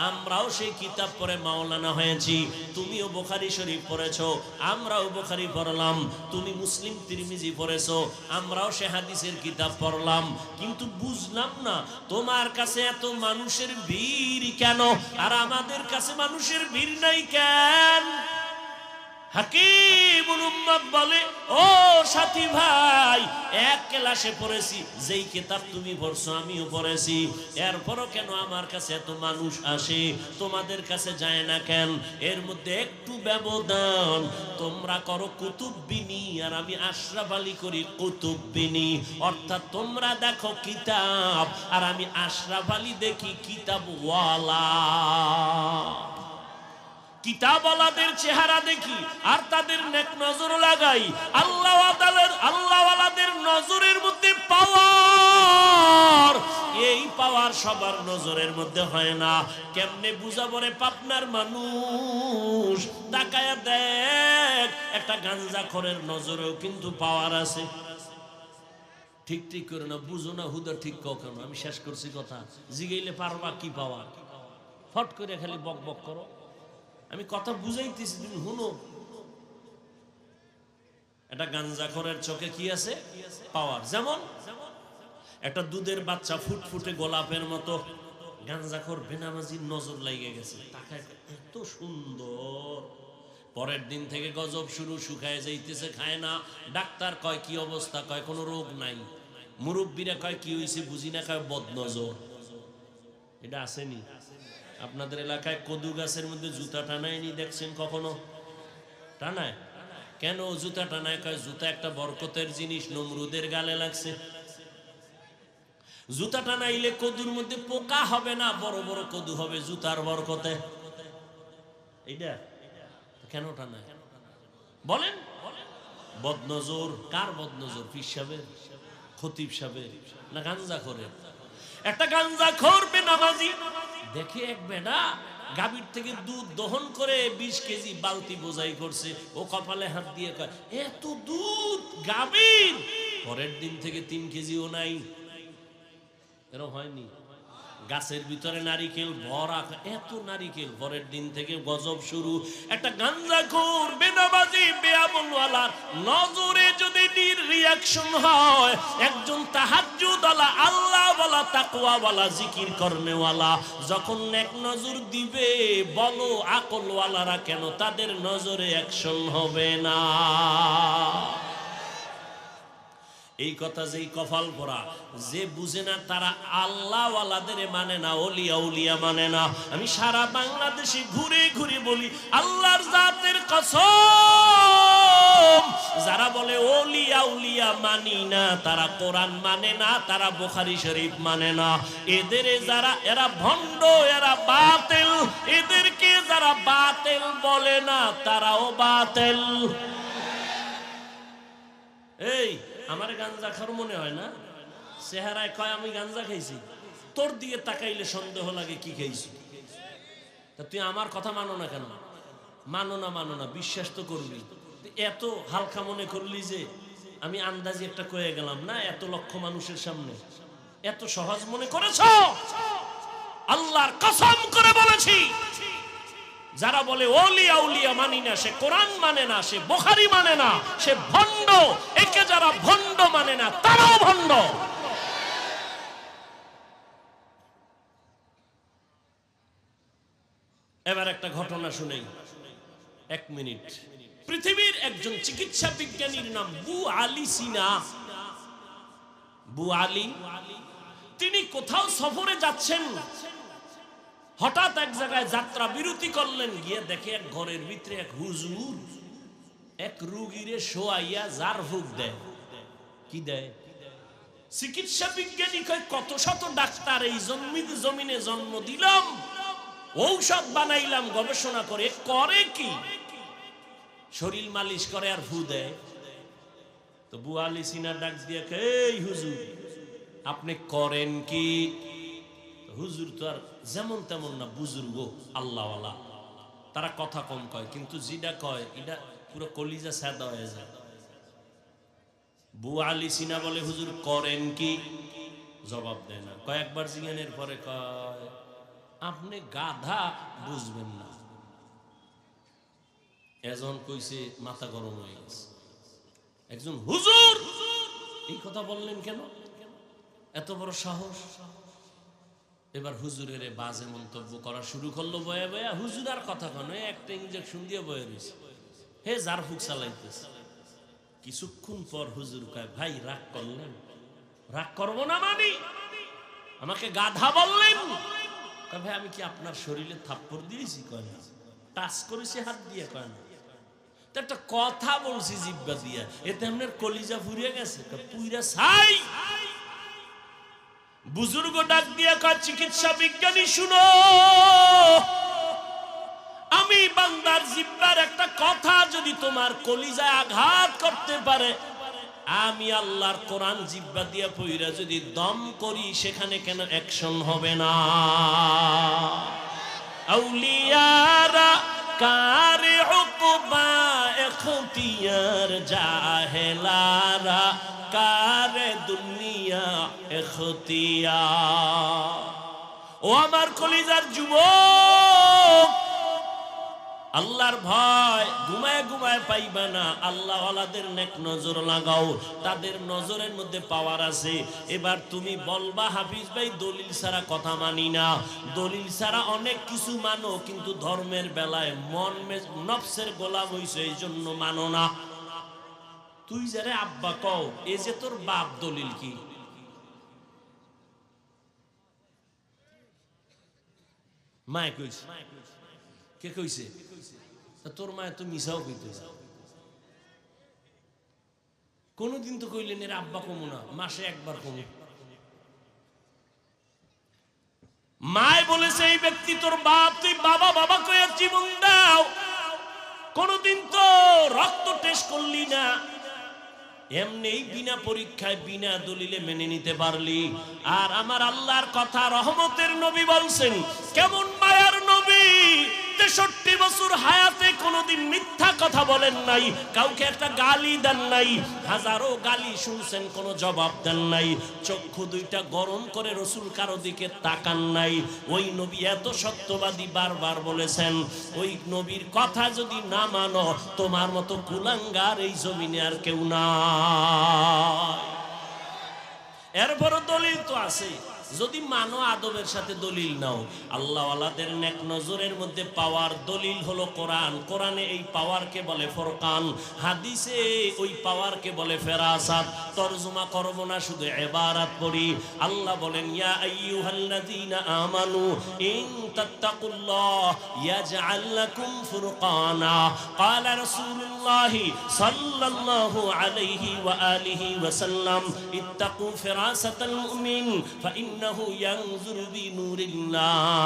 আমরাও সেই কিতাব পড়ে মাওলানা হয়েছি। তুমিও বুখারী শরীফ পড়েছো, আমরাও বুখারী পড়লাম। তুমি মুসলিম তিরমিজি পড়েছো, আমরাও সে হাদিসের কিতাব পড়লাম। কিন্তু বুঝলাম না তোমার কাছে এত মানুষের ভিড় কেন, আর আমাদের কাছে মানুষের ভিড় নাই কেন? হাকিমুল উম্মাত বলে, ও সাথী ভাই, এক ক্লাসে পড়েছি, যেই কিতাব তুমি পড়ছো আমিও পড়েছি, এরপরও কেন আমার কাছে এত মানুষ আসে, তোমাদের কাছে যায় না কেন? এর মধ্যে একটু ব্যবধান। তোমরা করো কুতুববিনী, আর আমি আশরাফ আলী করি কুতুববিনী। অর্থাৎ তোমরা দেখো কিতাব, আর আমি আশরাফ আলী দেখি কিতাবওয়ালা। কিতাবওয়ালাদের চেহারা দেখি আর তাদের নেক নজর লাগাই। আল্লাহওয়ালাদের নজরের মধ্যে পাওয়ার, এই পাওয়ার সবার নজরের মধ্যে হয় না। কেমনে বুঝাবো রে পাবনার মানুষ? তাকায়া দেখ, একটা গাঞ্জাখোরের নজরেও কিন্তু পাওয়ার আছে। ঠিক ঠিক করে না, বুঝো না, হুদা ঠিক কও কেন? আমি শেষ করছি কথা, জিগাইলে পারবা কি পাওয়ার? ফট করে খালি বক বক করো। আমি কথা বুঝাইতেছি, তুমি শুনো। একটা গাঞ্জাখোরের চোখে কি আছে? পাওয়ার। যেমন একটা দুধের বাচ্চা ফুটফুটে গোলাপের মতো, গাঞ্জাখোর বেনামাজির নজর লেগে গেছে। তাকায়, এত সুন্দর। পরের দিন থেকে গজব শুরু, শুকায় যাইতেছে, খায় না। ডাক্তার কয় কি অবস্থা? কয় কোনো রোগ নাই। মুরব্বীরা কয় কি হয়েছে বুঝি না, কয় বদনজর। এটা আসেনি? আপনাদের এলাকায় কদু গাছের মধ্যে জুতা টানায়নি দেখছেন কখনো? টানায় কেন? জুতা টানায়, কয় জুতা একটা বরকতের জিনিস, নমরুদের গালে লাগছে। জুতা টানাইলে কদুর মধ্যে পোকা হবে না, বড় বড় কদু হবে জুতার বরকতে। এইটা কেন টানায় বলেন? বদনজর। কার বদনজর? পীর সাহেবের, খতিব সাহেবের, না গাঞ্জাখোরের? একটা গাঞ্জাখোর বেনামাজি দেখে এক বেটা গাভীর থেকে দুধ দহন করে 20 কেজি বালতি বোঝাই করছে। ও কপালে হাত দিয়ে কয়, এত দুধ গাভীর? পরের দিন থেকে 3 কেজিও নাই। এরকম হয়নি? গাছের ভিতরে নারিকেল ভরা, এত নারিকেল। পরের দিন থেকে গজব শুরু। একটা গাঞ্জাখোর বেনামাজি বেয়ামলওয়ালার নজরে যদি রিঅ্যাকশন হয়, একজন তাহাজ্জুদওয়ালা, আল্লাহওয়ালা, তাকওয়াওয়ালা, জিকির করনেওয়ালা যখন নেক নজর দিবে, বলো আকলওয়ালারা কেন তাদের নজরে অ্যাকশন হবে না? এই কথা যেই কপাল পরা, যে বুঝে না তারা আল্লাহওয়ালাদের মানে না, ওলিয়া উলিয়া মানে না। আমি সারা বাংলাদেশে ঘুরে ঘুরে বলি, আল্লাহর জাতের কসম, যারা বলে ওলিয়া উলিয়া মানি না, তারা কোরআন মানে না, তারা বুখারী শরীফ মানে না। এরা ভণ্ড, এরা বাতিল। এদেরকে যারা বাতিল বলে না, তারাও বাতিল। এই আমার গাঞ্জা খার মনে হয় না? চেহারায় কয় আমি গাঞ্জা খাইছি, তোর দিকে তাকাইলে সন্দেহ লাগে কি খাইছি। তা তুই আমার কথা মানো না কেন? মানো না, বিশ্বাস তো করবি। এত হালকা মনে করলি যে আমি আন্দাজি একটা কয়ে গেলাম না, এত লক্ষ মানুষের সামনে এত সহজ মনে করেছ? আল্লাহর কসম করে বলেছি, যারা বলে ওলিয়া উলিয়া মানি না, সে কোরআন মানে না, সে বুখারী মানে না, সে ভণ্ড। একে যারা ভণ্ড মানে না, তারাও ভণ্ড। এবার একটা ঘটনা শুনেই, 1 মিনিট। পৃথিবীর একজন চিকিৎসা বিজ্ঞানীর নাম বু আলী সিনা। বু আলী, তিনি কোথাও সফরে যাচ্ছেন, হঠাৎ এক জায়গায় যাত্রা বিরতি করলেন। গিয়ে দেখে এক ঘরের ভিতরে এক হুজুর এক রোগীরে শোয়াইয়া জার ফুক দেয়। কি দেয়? চিকিৎসা বিজ্ঞানী কয়, কত শত ডাক্তার এই জমিনে জন্ম দিলাম, ঔষধ বানাইলাম গবেষণা করে কি? শরীর মালিশ করে আর ফু দেয়। তো বু আলী সিনা ডাক দিয়ে, এই হুজুর আপনি করেন কি? হুজুর তো আর যেমন তেমন না, বুজুর্গ আল্লাহওয়ালা, তারা কথা কম কয়, কিন্তু যেটা কয় এটা পুরো কলিজা সাদা হয়ে যায়। বু আলী সিনা বলে, হুজুর করেন কি? জবাব দেয় না। কয়েকবার জিজ্ঞানের পরে কয় আপনি গাধা, বুঝবেন না। এজন কইছে মাথা গরম হয়ে গেছে, একজন হুজুর এই কথা বললেন কেন, এত বড় সাহস। এবার হুজুরের বাজে মন্তব্য করা শুরু করলো বয়া বয়া। হুজুর আর কথা কেন, একটা ইঞ্জেকশন দিয়ে বয়ে রয়েছে, হে যার ফুক চালাইতেছে। কিছুক্ষণ পর হুজুর কয় ভাই রাগ করলেন? রাগ করবো না মানি, আমাকে গাধা বললেন। ভাই আমি কি আপনার শরীরে থাপ্পড় দিয়েছি? কয় না। টাচ করেছি হাত দিয়ে? কয় না। একটা কথা বলছি জিব্বা দিয়া, এতে আপনার কলিজা ফুরিয়ে গেছে? পুইরা ছাই। বুজুর্গ ডাক দিয়া কয় চিকিৎসা বিজ্ঞানী শুনো, আমি বান্দার জিব্বার একটা কথা যদি তোমার কলিজায় আঘাত করতে পারে, আমি আল্লাহর কোরআন জিব্বা দিয়া পইরা যদি দম করি, সেখানে কেন অ্যাকশন হবে না? আউলিয়ারা কারে উকবা এখতিয়ার, জাহেলারা কারে দুনিয়া এখতিয়ার। ও আমার কলিজার যুবক, আল্লাহর ভয় ঘুমায় ঘুমায় পাইবা না। আল্লাহ ওয়ালাদের নেক নজর লাগাও, তাদের নজরের মধ্যে পাওয়ার আছে। এবার তুমি বলবা হাফিজ ভাই দলিল ছাড়া কথা মানি না। দলিল ছাড়া অনেক কিছু মানো, কিন্তু ধর্মের বেলায় মন নফসের গোলাম হইছে, এই জন্য মানো না। তুই যারে আব্বা কও, এ যে তোর বাপ, দলিল কি? মায় কইছে? কে কইছে? তোর মায় তো মিশাও কইতেছে। কোনদিন তো কইলেন এর আব্বা কমু না, মাসে একবার কমু। মায় বলেছে এই ব্যক্তি তোর বাপ, তুই বাবা বাবা কয়ে জীবন দাও। কোনদিন তো রক্ত টেস্ট করলি না, এমনি বিনা পরীক্ষায় বিনা দলিলে মেনে নিতে পারলি। আর আমার আল্লাহর কথা, রহমতের নবী বলছেন, কেমন মায়ার নবী, 63 বছর হায়াতে কোনোদিন মিথ্যা কথা বলেন নাই, কাউকে একটা গালি দেন নাই। হাজারো গালি শুনছেন, কোনো জবাব দেন নাই। চক্ষু দুইটা গরম করে রসুল কারো দিকে তাকান নাই। ওই নবী এত সত্যবাদী, বারবার বলেছেন ওই নবীর কথা যদি না মানো, তোমার মতো কুলাঙ্গার এই জমিনে আর কেউ না। এরপরও দলিল তো আছে, যদি মানো আদবের সাথে দলিল নাও। আল্লাহ ওয়ালাদের নেক নজরের মধ্যে পাওয়ার দলিল হলো কোরআন। কোরআনে এই পাওয়ারকে বলে ফুরকান, হাদিসে ওই পাওয়ারকে বলে ফেরাসাত। তরজমা করব না, শুধু ইবারত পড়ি। আল্লাহ বলেন ইয়া আইয়ুহাল্লাযীনা আমানু ইন তাত্তাকুল্লাহ ইয়াজআল লাকুম ফুরকানা। ক্বালা রাসূলুল্লাহ সাল্লাল্লাহু আলাইহি ওয়া আলিহি ওয়া সাল্লাম ইত্তাকু ফিরাসাতাল মুমিন ফাইন্নাহু ইয়ানজুরু বিনুরিল্লাহ।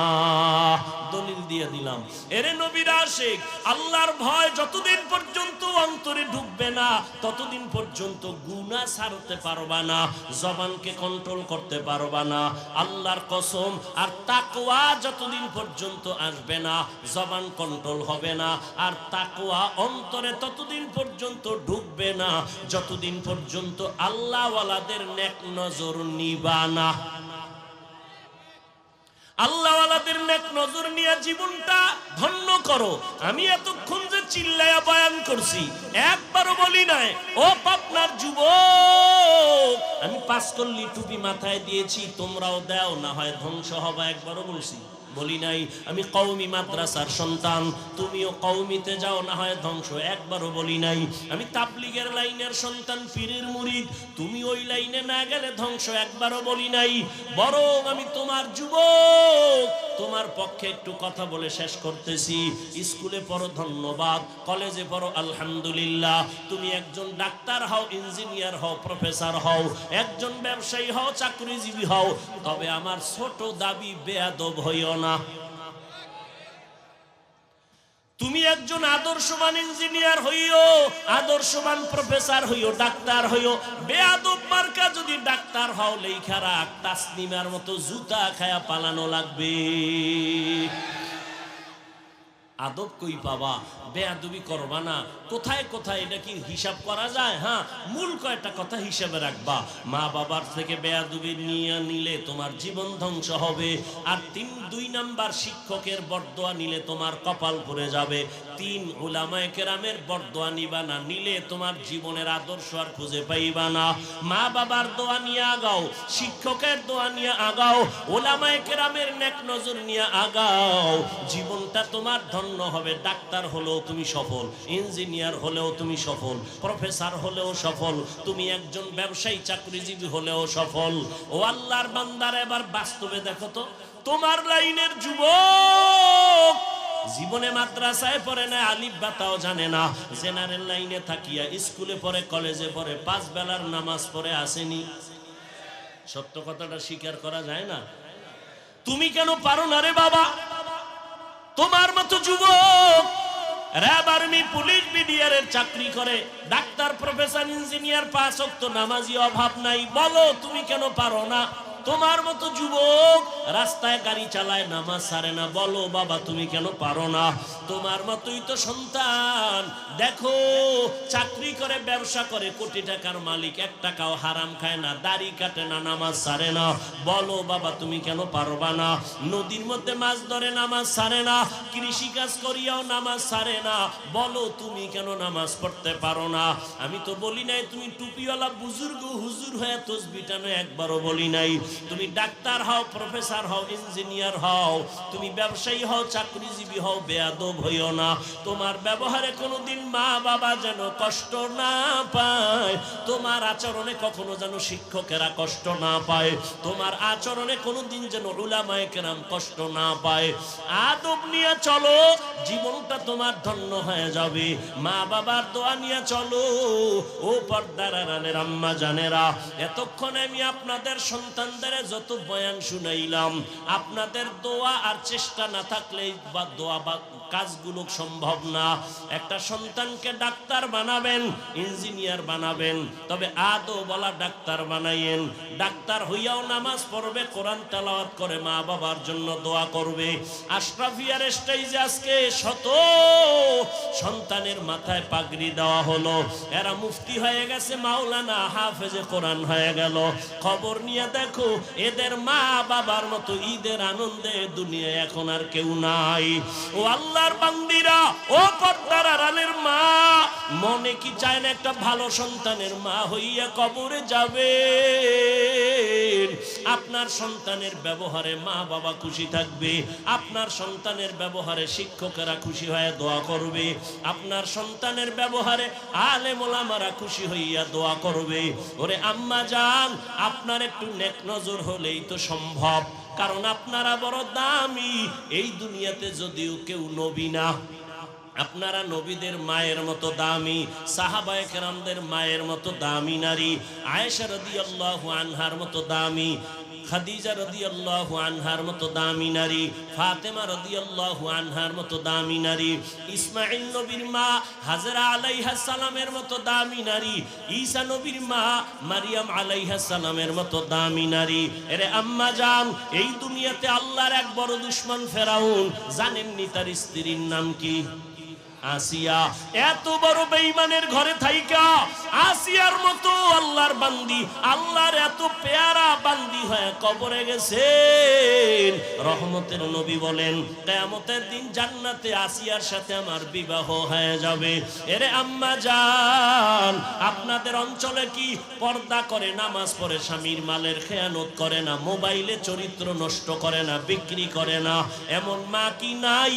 দলিল দিয়ে দিলাম। এরে নবীর আশিক, আল্লাহর ভয় যতদিন পর্যন্ত অন্তরে ঢুকবে না, ততদিন পর্যন্ত গুনাহ ছাড়তে পারবা না, জবানকে কন্ট্রোল করতে পারবা না। আল্লাহর কসম, আর তাকওয়া যতদিন পর্যন্ত আসবে না, জবান কন্ট্রোল হবে না। আর তাকওয়া অন্তরে ততদিন পর্যন্ত ঢুকবে না, যতদিন পর্যন্ত আল্লাহ ওয়ালাদের নেক নজর নিবা না। আল্লাহ ওয়ালাদের নেক নজর নিয়ে জীবনটা ধন্য করো। আমি এতক্ষণ যে চিল্লায়া বয়ান করছি, একবারও বলি নাই ও পাবনার যুবক আমি পাঁচকল্লি টুপি মাথায় দিয়েছি, তোমরাও দাও, না হয় ধ্বংস হবা, একবারও বলছি? বলি নাই। আমি কওমি মাদ্রাসার সন্তান, তুমিও কওমিতে যাও, না হয় ধ্বংস, একবারও বলি নাই। আমি তাবলীগের লাইনের সন্তান, পীরের মুরিদ, তুমি ওই লাইনে না গেলে ধ্বংস, একবারও বলি নাই। বরং আমি তোমার যুবক, তোমার পক্ষে একটু কথা বলে শেষ করতেছি। স্কুলে পড়ো ধন্যবাদ, কলেজে পড়ো আলহামদুলিল্লাহ, তুমি একজন ডাক্তার হও, ইঞ্জিনিয়ার হও, প্রফেসর হও, একজন ব্যবসায়ী হও, চাকরিজীবী হও, তবে আমার ছোট দাবি বেয়াদব হইও না। তুমি একজন আদর্শবান ইঞ্জিনিয়ার হইও, আদর্শবান প্রফেসর হইও, ডাক্তার হইও, বেয়াদব মার্কা যদি ডাক্তার হও, লেখা রাখ, তাসনিমার মতো জুতা খায়া পালানো লাগবে। আদব কই পাবা, বেয়াদবি করবা না। কোথায় কোথায় এটা কি হিসাব করা যায়? হ্যাঁ, মূল কয়টা কথা হিসাবে রাখবা। মা বাবার থেকে বেয়াদবি নিয়ে নিলে তোমার জীবন ধ্বংস হবে। আর 2 নাম্বার, শিক্ষকের বরদোয়া নিলে তোমার কপাল পুড়ে যাবে। 3, উলামায়ে কেরামের বরদোয়া নিবা না, নিলে তোমার জীবনের আদর্শ আর খুঁজে পাইবা না। মা বাবার দোয়া নিয়ে আগাও, শিক্ষকের দোয়া নিয়ে আগাও, উলামায়ে কেরামের নেক নজর নিয়ে আগাও। জীবনটা তোমার ধন্য হবে। ডাক্তার হলেও তুমি সফল, ইঞ্জিনিয়ার হলেও তুমি সফল, প্রফেসর হলেও সফল, তুমি একজন ব্যবসায়ী চাকরিজীবী হলেও সফল। ও আল্লাহর বান্দারা, এবার বাস্তবে দেখো তো, তোমার লাইনের যুবক জীবনে মাদ্রাসায় পড়ে না, আলিফ বাতাও জানে না, জেনারেল লাইনে থাকিয়া স্কুলে পড়ে, কলেজে পড়ে, 5 বেলার নামাজ পড়ে আসেনি। সত্য কথাটা স্বীকার করা যায় না? তুমি কেন পারো না রে বাবা? তোমার মতো যুবক র‍্যাব, আর্মি, পুলিশ, বিডিআরের চাকরি করে, ডাক্তার, প্রফেসর, ইঞ্জিনিয়ার, 5 ওয়াক্ত নামাজি, অভাব নাই। বলো তুমি কেন পারো না? তোমার মতো যুবক রাস্তায় গাড়ি চালায়, নামাজ ছাড়ে না। বলো বাবা তুমি কেন পারো না? তোমার মতোই তো সন্তান দেখো, চাকরি করে, ব্যবসা করে, কোটি টাকার মালিক, 1 টাকাও হারাম খায় না, দাড়ি কাটে না, নামাজ ছাড়ে না। বলো বাবা তুমি কেন পারবা না? নদীর মধ্যে মাছ ধরে, নামাজ ছাড়ে না, কৃষি কাজ করিয়াও নামাজ ছাড়ে না। বলো তুমি কেন নামাজ পড়তে পারো না? আমি তো বলি নাই তুমি টুপিওয়ালা বুজুর্গ হুজুর হয়ে তসবিহ টানো, একবারও বলি নাই। তুমি ডাক্তার হও, প্রফেসর হও, ইঞ্জিনিয়ার হও, তুমি ব্যবসায়ী হও, চাকরিজীবী হও, বেয়াদব হইও না। তোমার ব্যবহারে কোনোদিন মা বাবা যেন কষ্ট না পায়, তোমার আচরণে কখনো যেন শিক্ষকেরা কষ্ট না পায়, তোমার আচরণে কোনোদিন যেন উলামায়ে কেরাম কষ্ট না পায়। আদব নিয়ে চলো, জীবনটা তোমার ধন্য হয়ে যাবে। মা বাবার দোয়া নিয়ে চলো। ও পর্দার আড়ালের আম্মা জানেরা, এতক্ষণ আমি আপনাদের সন্তানদের যত বয়ান শুনাইলাম, আপনাদের দোয়া আর চেষ্টা না থাকলে বা দোয়া বা কাজগুলো সম্ভব না। একটা সন্তানকে ডাক্তার বানাবেন, ইঞ্জিনিয়ার বানাবেন, তবে আদৌ বলা ডাক্তার বানাইয়েন। ডাক্তার হইয়াও নামাজ পড়বে, কোরআন তেলাওয়াত করে, মা বাবার জন্য দোয়া করবে। আশরাফিয়ার স্টেজে আজকে শত সন্তানের মাথায় পাগড়ি দেওয়া হলো, এরা মুফতি হয়ে গেছে, মাওলানা, হাফেজে কোরআন হয়ে গেল। খবর নিয়ে দেখো, এদের মা বাবার মতো ঈদের আনন্দে দুনিয়ায় এখন আর কেউ নাই। ও আল্লাহর বান্দিরা, ও পর্দার আড়ালের মা, মনে কি চায় না একটা ভালো সন্তানের মা হইয়া কবরে যাবে? আপনার সন্তানের ব্যবহারে মা বাবা খুশি থাকবে, আপনার সন্তানের ব্যবহারে শিক্ষকেরা খুশি হয়ে দোয়া করবে, আপনার সন্তানের ব্যবহারে আলেম ওলামারা খুশি হইয়া দোয়া করবে। ওরে আম্মা জান, আপনার একটু নেক নজর হলেই তো সম্ভব, কারণ আপনারা বড় দামি। এই দুনিয়াতে যদিও কেউ নবী না, আপনারা নবীদের মায়ের মতো দামি, সাহাবায়ে কেরামদের মায়ের মতো দামি নারী, আয়েশা রাদিয়াল্লাহু আনহার মতো দামি, খাদিজা রাদিয়াল্লাহু আনহার মতো দামি নারী, ফাতেমা রাদিয়াল্লাহু আনহার মতো দামি নারী, ইসমাঈল নবীর মা হাজরা আলাইহা সালামের মতো দামি নারী, ঈসা নবীর মা মারিয়াম আলাইহা সালামের মতো দামি নারী। এরে আম্মা জান, এই দুনিয়াতে আল্লাহর এক বড় দুশমন ফেরাউন, জানেননি তার স্ত্রীর নাম কি? আসিয়া। এত বড় বেঈমানের ঘরে থাইকা আসিয়ার মতো আল্লাহর বান্দি, আল্লাহর এত পেয়ারা বান্দি হয়ে কবরে গেছেন। রহমতের নবী বলেন, কিয়ামতের দিন জান্নাতে আসিয়ার সাথে আমার বিবাহ হয়ে যাবে। এরে আম্মা জান, আপনাদের অঞ্চলে কি পর্দা করে, নামাজ পড়ে, স্বামীর মালের খেয়ানত করে না, মোবাইলে চরিত্র নষ্ট করে না, বিক্রি করে না, এমন মা কি নাই?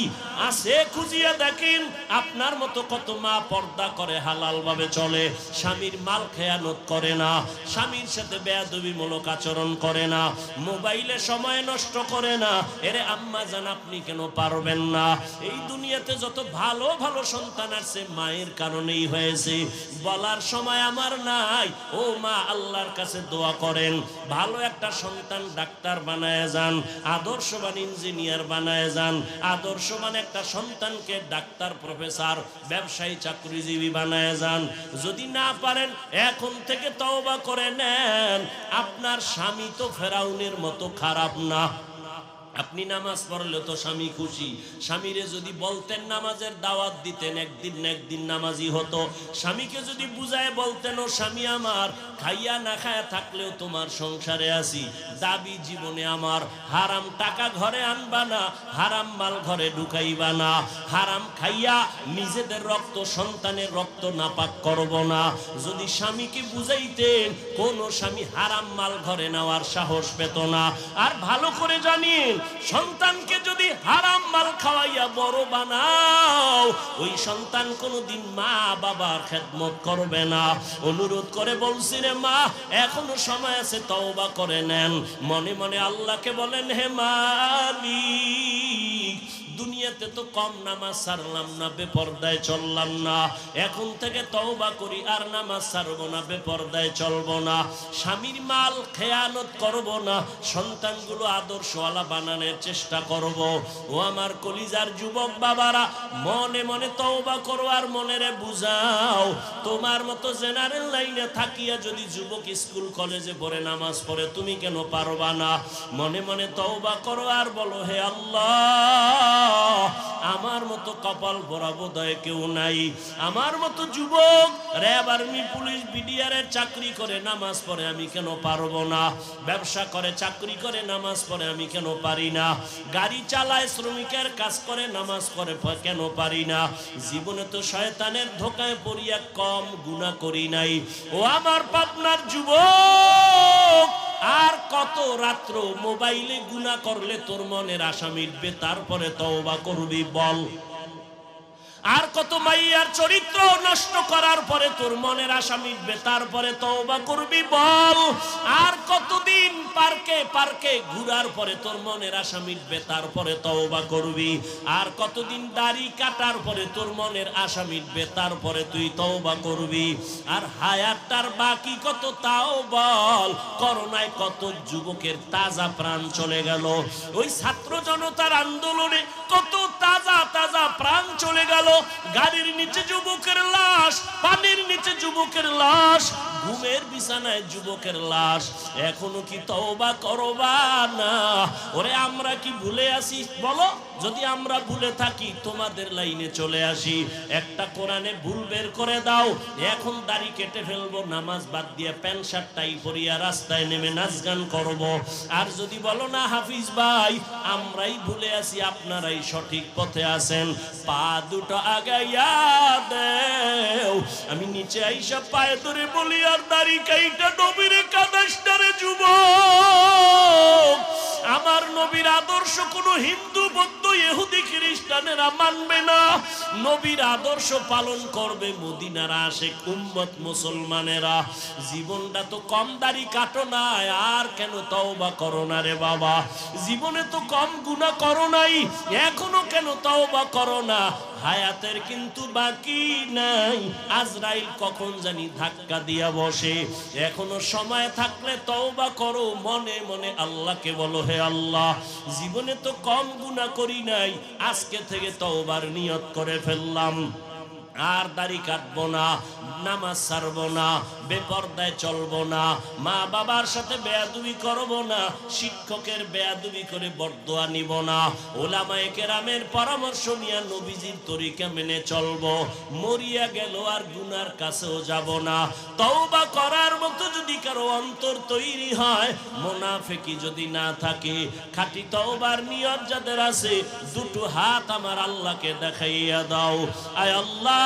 আছে, খুঁজিয়া দেখেন। আপনার মতো কত মা পর্দা করে, হালাল ভাবে চলে, স্বামীর মাল খেয়ানত করে না, স্বামীর সাথে বেয়াদবিমূলক আচরণ করে না, মোবাইলে সময় নষ্ট করে না। এরে আম্মা জান, আপনি কেন পারবেন না? এই দুনিয়াতে যত ভালো ভালো সন্তান আছে মায়ের কারণেই হয়েছে। বলার সময় আমার নাই। ও মা, আল্লাহর কাছে দোয়া করেন, ভালো একটা সন্তান ডাক্তার বানায় যান, আদর্শবান ইঞ্জিনিয়ার বানায় যান, আদর্শবান একটা সন্তানকে ডাক্তার, প্রফেসর, ব্যবসায়ী, চাকরিজীবী বানায় যান। যদি না পারেন এখন থেকে তওবা করে নেন। আপনার স্বামী তো ফেরাউনের মতো খারাপ না, আপনি নামাজ পড়লে তো স্বামী খুশি, স্বামীরে যদি বলতেন নামাজের দাওয়াত দিতেন, একদিন না একদিন নামাজি হতো। স্বামীকে যদি বুঝায় বলতেন, ও স্বামী আমার, খাইয়া না খায়া থাকলেও তোমার সংসারে আছি, দাবি জীবনে আমার হারাম টাকা ঘরে আনবা না, হারাম মাল ঘরে ঢুকাইবা না, হারাম খাইয়া নিজেদের রক্ত সন্তানের রক্ত নাপাক করব না। যদি স্বামীকে বুঝাইতেন, কোন স্বামী হারাম মাল ঘরে নেওয়ার সাহস পেত না। আর ভালো করে জানিন, সন্তানকে যদি হারাম মাল খাওয়াইয়া বড় বানাও, ওই সন্তান কোনোদিন মা বাবার খেদমত করবে না। অনুরোধ করে বলছি রে মা, এখনো সময় আছে, তওবা করে নেন। মনে মনে আল্লাহকে বলেন, হে মালিক, দুনিয়াতে তো কম নামাজ ছাড়লাম না, বেপরদায় চললাম না, এখন থেকে তওবা করি, আর নামাজ ছাড়বো না, বেপরদায় চলবো না, স্বামীর মাল খেয়ানত করব না, সন্তানগুলো আদর্শওয়ালা বানানোর চেষ্টা করব। ও আমার কলিজার যুবক বাবারা, মনে মনে তওবা করো আর মনেরে বুঝাও, তোমার মতো জেনারেল লাইনে থাকিয়া যদি যুবক স্কুল কলেজে পড়ে নামাজ পড়ে, তুমি কেন পারবা না? মনে মনে তওবা করো আর বলো, হে আল্লাহ, আমার মতো কপাল ভরা বোধহয় কেউ নাই। আমার মতো যুবক র্যাব, আর্মি, পুলিশ, বিডিআরের চাকরি করে নামাজ পড়ে, আমি কেন পারবো না? ব্যবসা করে, চাকরি করে, নামাজ পড়ে, আমি কেন পারি না? গাড়ি চালায়, শ্রমিকের কাজ করে, নামাজ পড়ে, কেন পারি না? জীবনে তো শয়তানের ধোকায় পড়িয়া কম গুনাহ করি নাই। ও আমার পাবনার যুবক, আর কত রাত্র মোবাইলে গুনাহ করলে তোর মনের আশা মিটবে, তারপরে তওবা করবি বল? আর কত মাইয়ার চরিত্র নষ্ট করার পরে তোর মনের আশা মিটবে, তারপরে তওবা করবি বল? আর কতদিন পার্কে পার্কে ঘুরার পরে তোর মনের আশা মিটবে, তারপরে তওবা করবি? আর কতদিন দাড়ি কাটার পরে তোর মনের আশা মিটবে, তারপরে তুই তওবা করবি? আর হায়াতটার বাকি কত তাও বল? করোনায় কত যুবকের তাজা প্রাণ চলে গেল, ওই ছাত্র জনতার আন্দোলনে কত তাজা তাজা প্রাণ চলে গেল। গাড়ির নিচে যুবকের লাশ, পানির নিচে যুবকের লাশ, ঘুমের বিছানায় যুবকের লাশ। এখনো কি তওবা করবা না? ওরে আমরা কি ভুলে আসি বলো? যদি আমরা ভুলে থাকি, তোমাদের লাইনে চলে আসি, একটা কোরআনে ভুল বের করে দাও, এখন দাড়ি কেটে ফেলবো, নামাজ বাদ দিয়ে প্যান্ট শার্ট টাই পরিয়া রাস্তায় নেমে নাচ গান করবো। আর যদি বলো না হাফিজ ভাই, আমরাই ভুলে আসি, আপনারাই সঠিক পথে আছেন, পা দুটো আগাইয়া দেও, আমি নিচে আইসা পায়ে ধরে বলি, আর দাড়ি কাইটা নবীরে কাদাসটারে যুবক, আমার নবীর আদর্শ কোন হিন্দু, বৌদ্ধ, ইহুদি, খ্রিস্টানেরা মানবে না। নবীর আদর্শ পালন করবে মদিনার আশিক উম্মত মুসলমানেরা। জীবনটা তো কম দাড়ি কাটো না, আর কেন তওবা করো না রে বাবা? জীবনে তো কম গুনাহ করো নাই, এখনো কেন তওবা করো না? হায়াতের কিন্তু বাকি নাই, আজরাইল কখন জানি ধাক্কা দিয়া বসে। এখনো সময় থাকলে তওবা করো, মনে মনে আল্লাহকে বলো, হে আল্লাহ, জীবনে তো কম গুনাহ করি নাই, আজকে থেকে তওবার নিয়ত করে ফেললাম, আর দাড়ি কাটবো না, নামাজ ছাড়বো না, বেপরদায় চলবো না, মা বাবার সাথে বেয়াদবি করবো না, শিক্ষকের বেয়াদবি করে বরদোয়া নিব না, ওলামায়ে কেরামের পরামর্শ নিয়ে নবীজির তরিকা মেনে চলবো, মরিয়া গেল আর গুনার কাছেও যাব না। তওবা করার মতো যদি কারো অন্তর তৈরি হয়, মুনাফিকি যদি না থাকে, খাঁটি তওবার নিয়ত যাদের আছে, দুটো হাত আমার আল্লাহকে দেখাইয়া দাও। আয় আল্লাহ,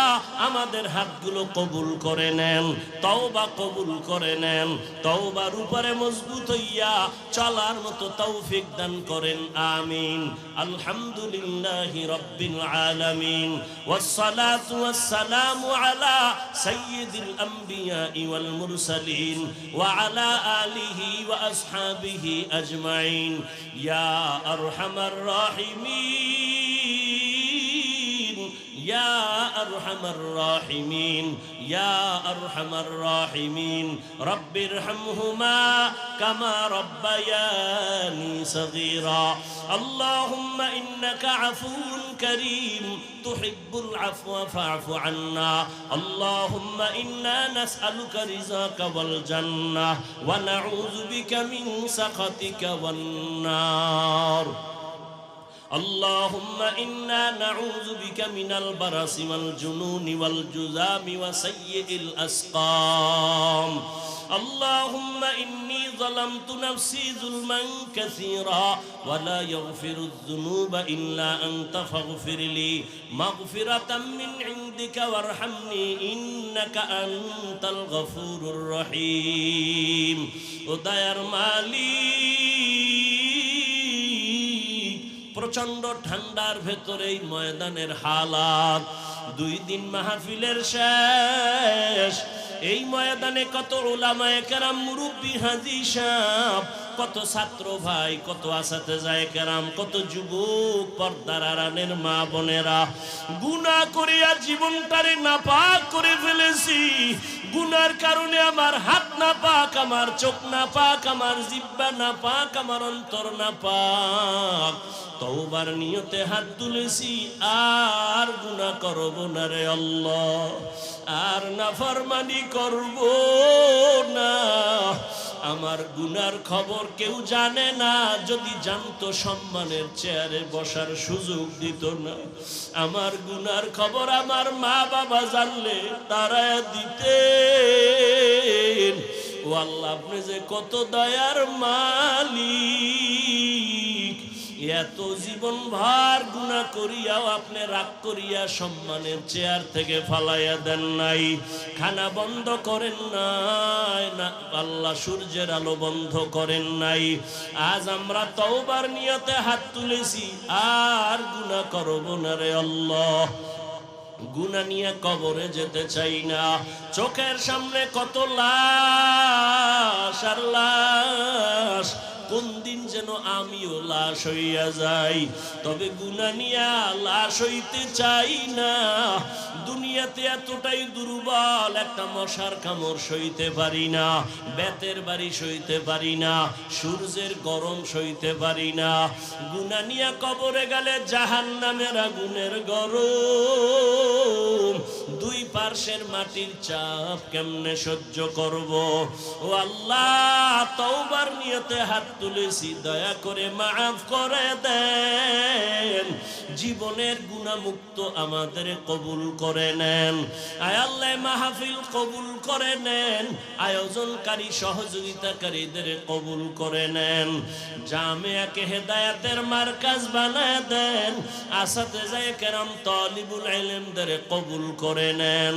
আমাদের হাতগুলো কবুল করে নেন, তওবা কবুল করে নেন, তওবার উপরে মজবুত হইয়া চলার মতো তৌফিক দান করেন, আমিন। আলহামদুলিল্লাহি রাব্বিল আলামিন, ওয়াসসালাতু ওয়াসসালামু আলা সাইয়্যিদিল আমবিয়া ওয়াল মুরসালিন ওয়া আলা আলিহি ওয়া আসহাবিহি আজমাইন। ইয়া আরহামার রাহিমিন, ইয়া আরহামার রাহিমিন, ইয়া আরহামার রাহিমিন, রব্বিরহামহুমা কামা রব্বায়ানি সগীরা। আল্লাহুম্মা ইন্নাকা আফুউন কারীম তুহিব্বুল আফওয়া ফা'ফু আন্না। আল্লাহুম্মা ইন্না নাসআলুকা রিযাকা ওয়াল জান্নাহ ওয়া নাউযু বিকা মিন সাখাতিকা ওয়ান নার। اللهم إنا نعوذ بك من البرص والجنون والجذام وسيء الأسقام اللهم إني ظلمت نفسي ظلما كثيرا ولا يغفر الذنوب إلا أنت فاغفر لي مغفرة من عندك وارحمني إنك أنت الغفور الرحيم ودير মালিক প্রচন্ড ঠান্ডার ভেতরে এই ময়দানের হালাত 2 দিন মাহফিলের শেষ এই ময়দানে কত উলামায়ে কেরাম মুরব্বি হাজী সাহেব কত ছাত্র ভাই কত আসাতেজায়ে কেরাম কত যুবক পর্দার আড়ালের মা বোনেরা গুনাহ করিয়া জীবনটারে নাপাক করে ফেলেছি গুনার কারণে আমার হাত নাপাক আমার চোখ নাপাক আমার জিহ্বা নাপাক আমার অন্তর নাপাক তওবার নিয়তে হাত তুলেছি আর গুনাহ করব না রে আল্লাহ আর নাফরমানি করব না আমার গুনার খবর কেউ জানে না যদি জানতো সম্মানের চেয়ারে বসার সুযোগ দিত না আমার গুনার খবর আমার মা বাবা জানলে তারা দিতেন ও আল্লাহ আপনি যে কত দয়ার মালিক এত জীবন ভার গুনাহ করিয়াও আপনি রাগ করিয়া সম্মানের চেয়ার থেকে ফালাইয়া দেন নাই খানা বন্ধ করেন নাই না আল্লাহ সূর্যের আলো বন্ধ করেন নাই আজ আমরা তওবার নিয়তে হাত তুলেছি আর গুনাহ করব না রে আল্লাহ গুনাহ নিয়ে কবরে যেতে চাই না চোখের সামনে কত লাশ আর লাশ কোন দিন যেন আমিও লাশ হইয়া যাই তবে গুনাহ নিয়া লাশ হইতে চাই না দুনিয়াতে এতটাই দুর্বল একটা মশার কামড় সইতে পারি না বেতের বাড়ি সইতে পারি না সূর্যের গরম সইতে পারি না গুনাহ নিয়া কবরে গেলে জাহান্নামের আগুনের গরম 2 পার্শ্বের মাটির চাপ কেমনে সহ্য করব ও আল্লাহ তওবার নিয়তে হাত তুলেছি দয়া করে মাফ করে দেন জীবনের গুনাহমুক্ত আমাদের কবুল করে নেন আয় আল্লাহ মাহফিল কবুল করে নেন আয়োজনকারী সহযোগিতাকারীদের কবুল করে নেন জামিয়াকে হেদায়েতের মার্কাজ বানায় দেন আসাতেজায়ে কেরাম তালিবুল ইলমদের কবুল করে নেন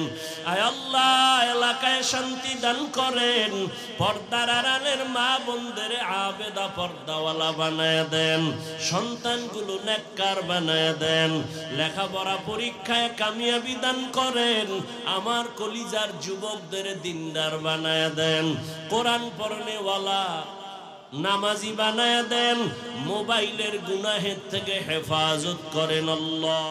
আয় আল্লাহ এলাকায় শান্তি দান করেন পর্দার আড়ালের মা বোনদের আবেদা পর্দাওয়ালা বানায় দেন সন্তানগুলো নেককার বানায় দেন লেখাপড়া পরীক্ষায় কামিয়াবি দান করেন আমার কলিজার যুবকদের দিনদার বানায় দেন কোরআন পড়নেওয়ালা নামাজি বানায় দেন মোবাইলের গুনাহের থেকে হেফাজত করেন আল্লাহ।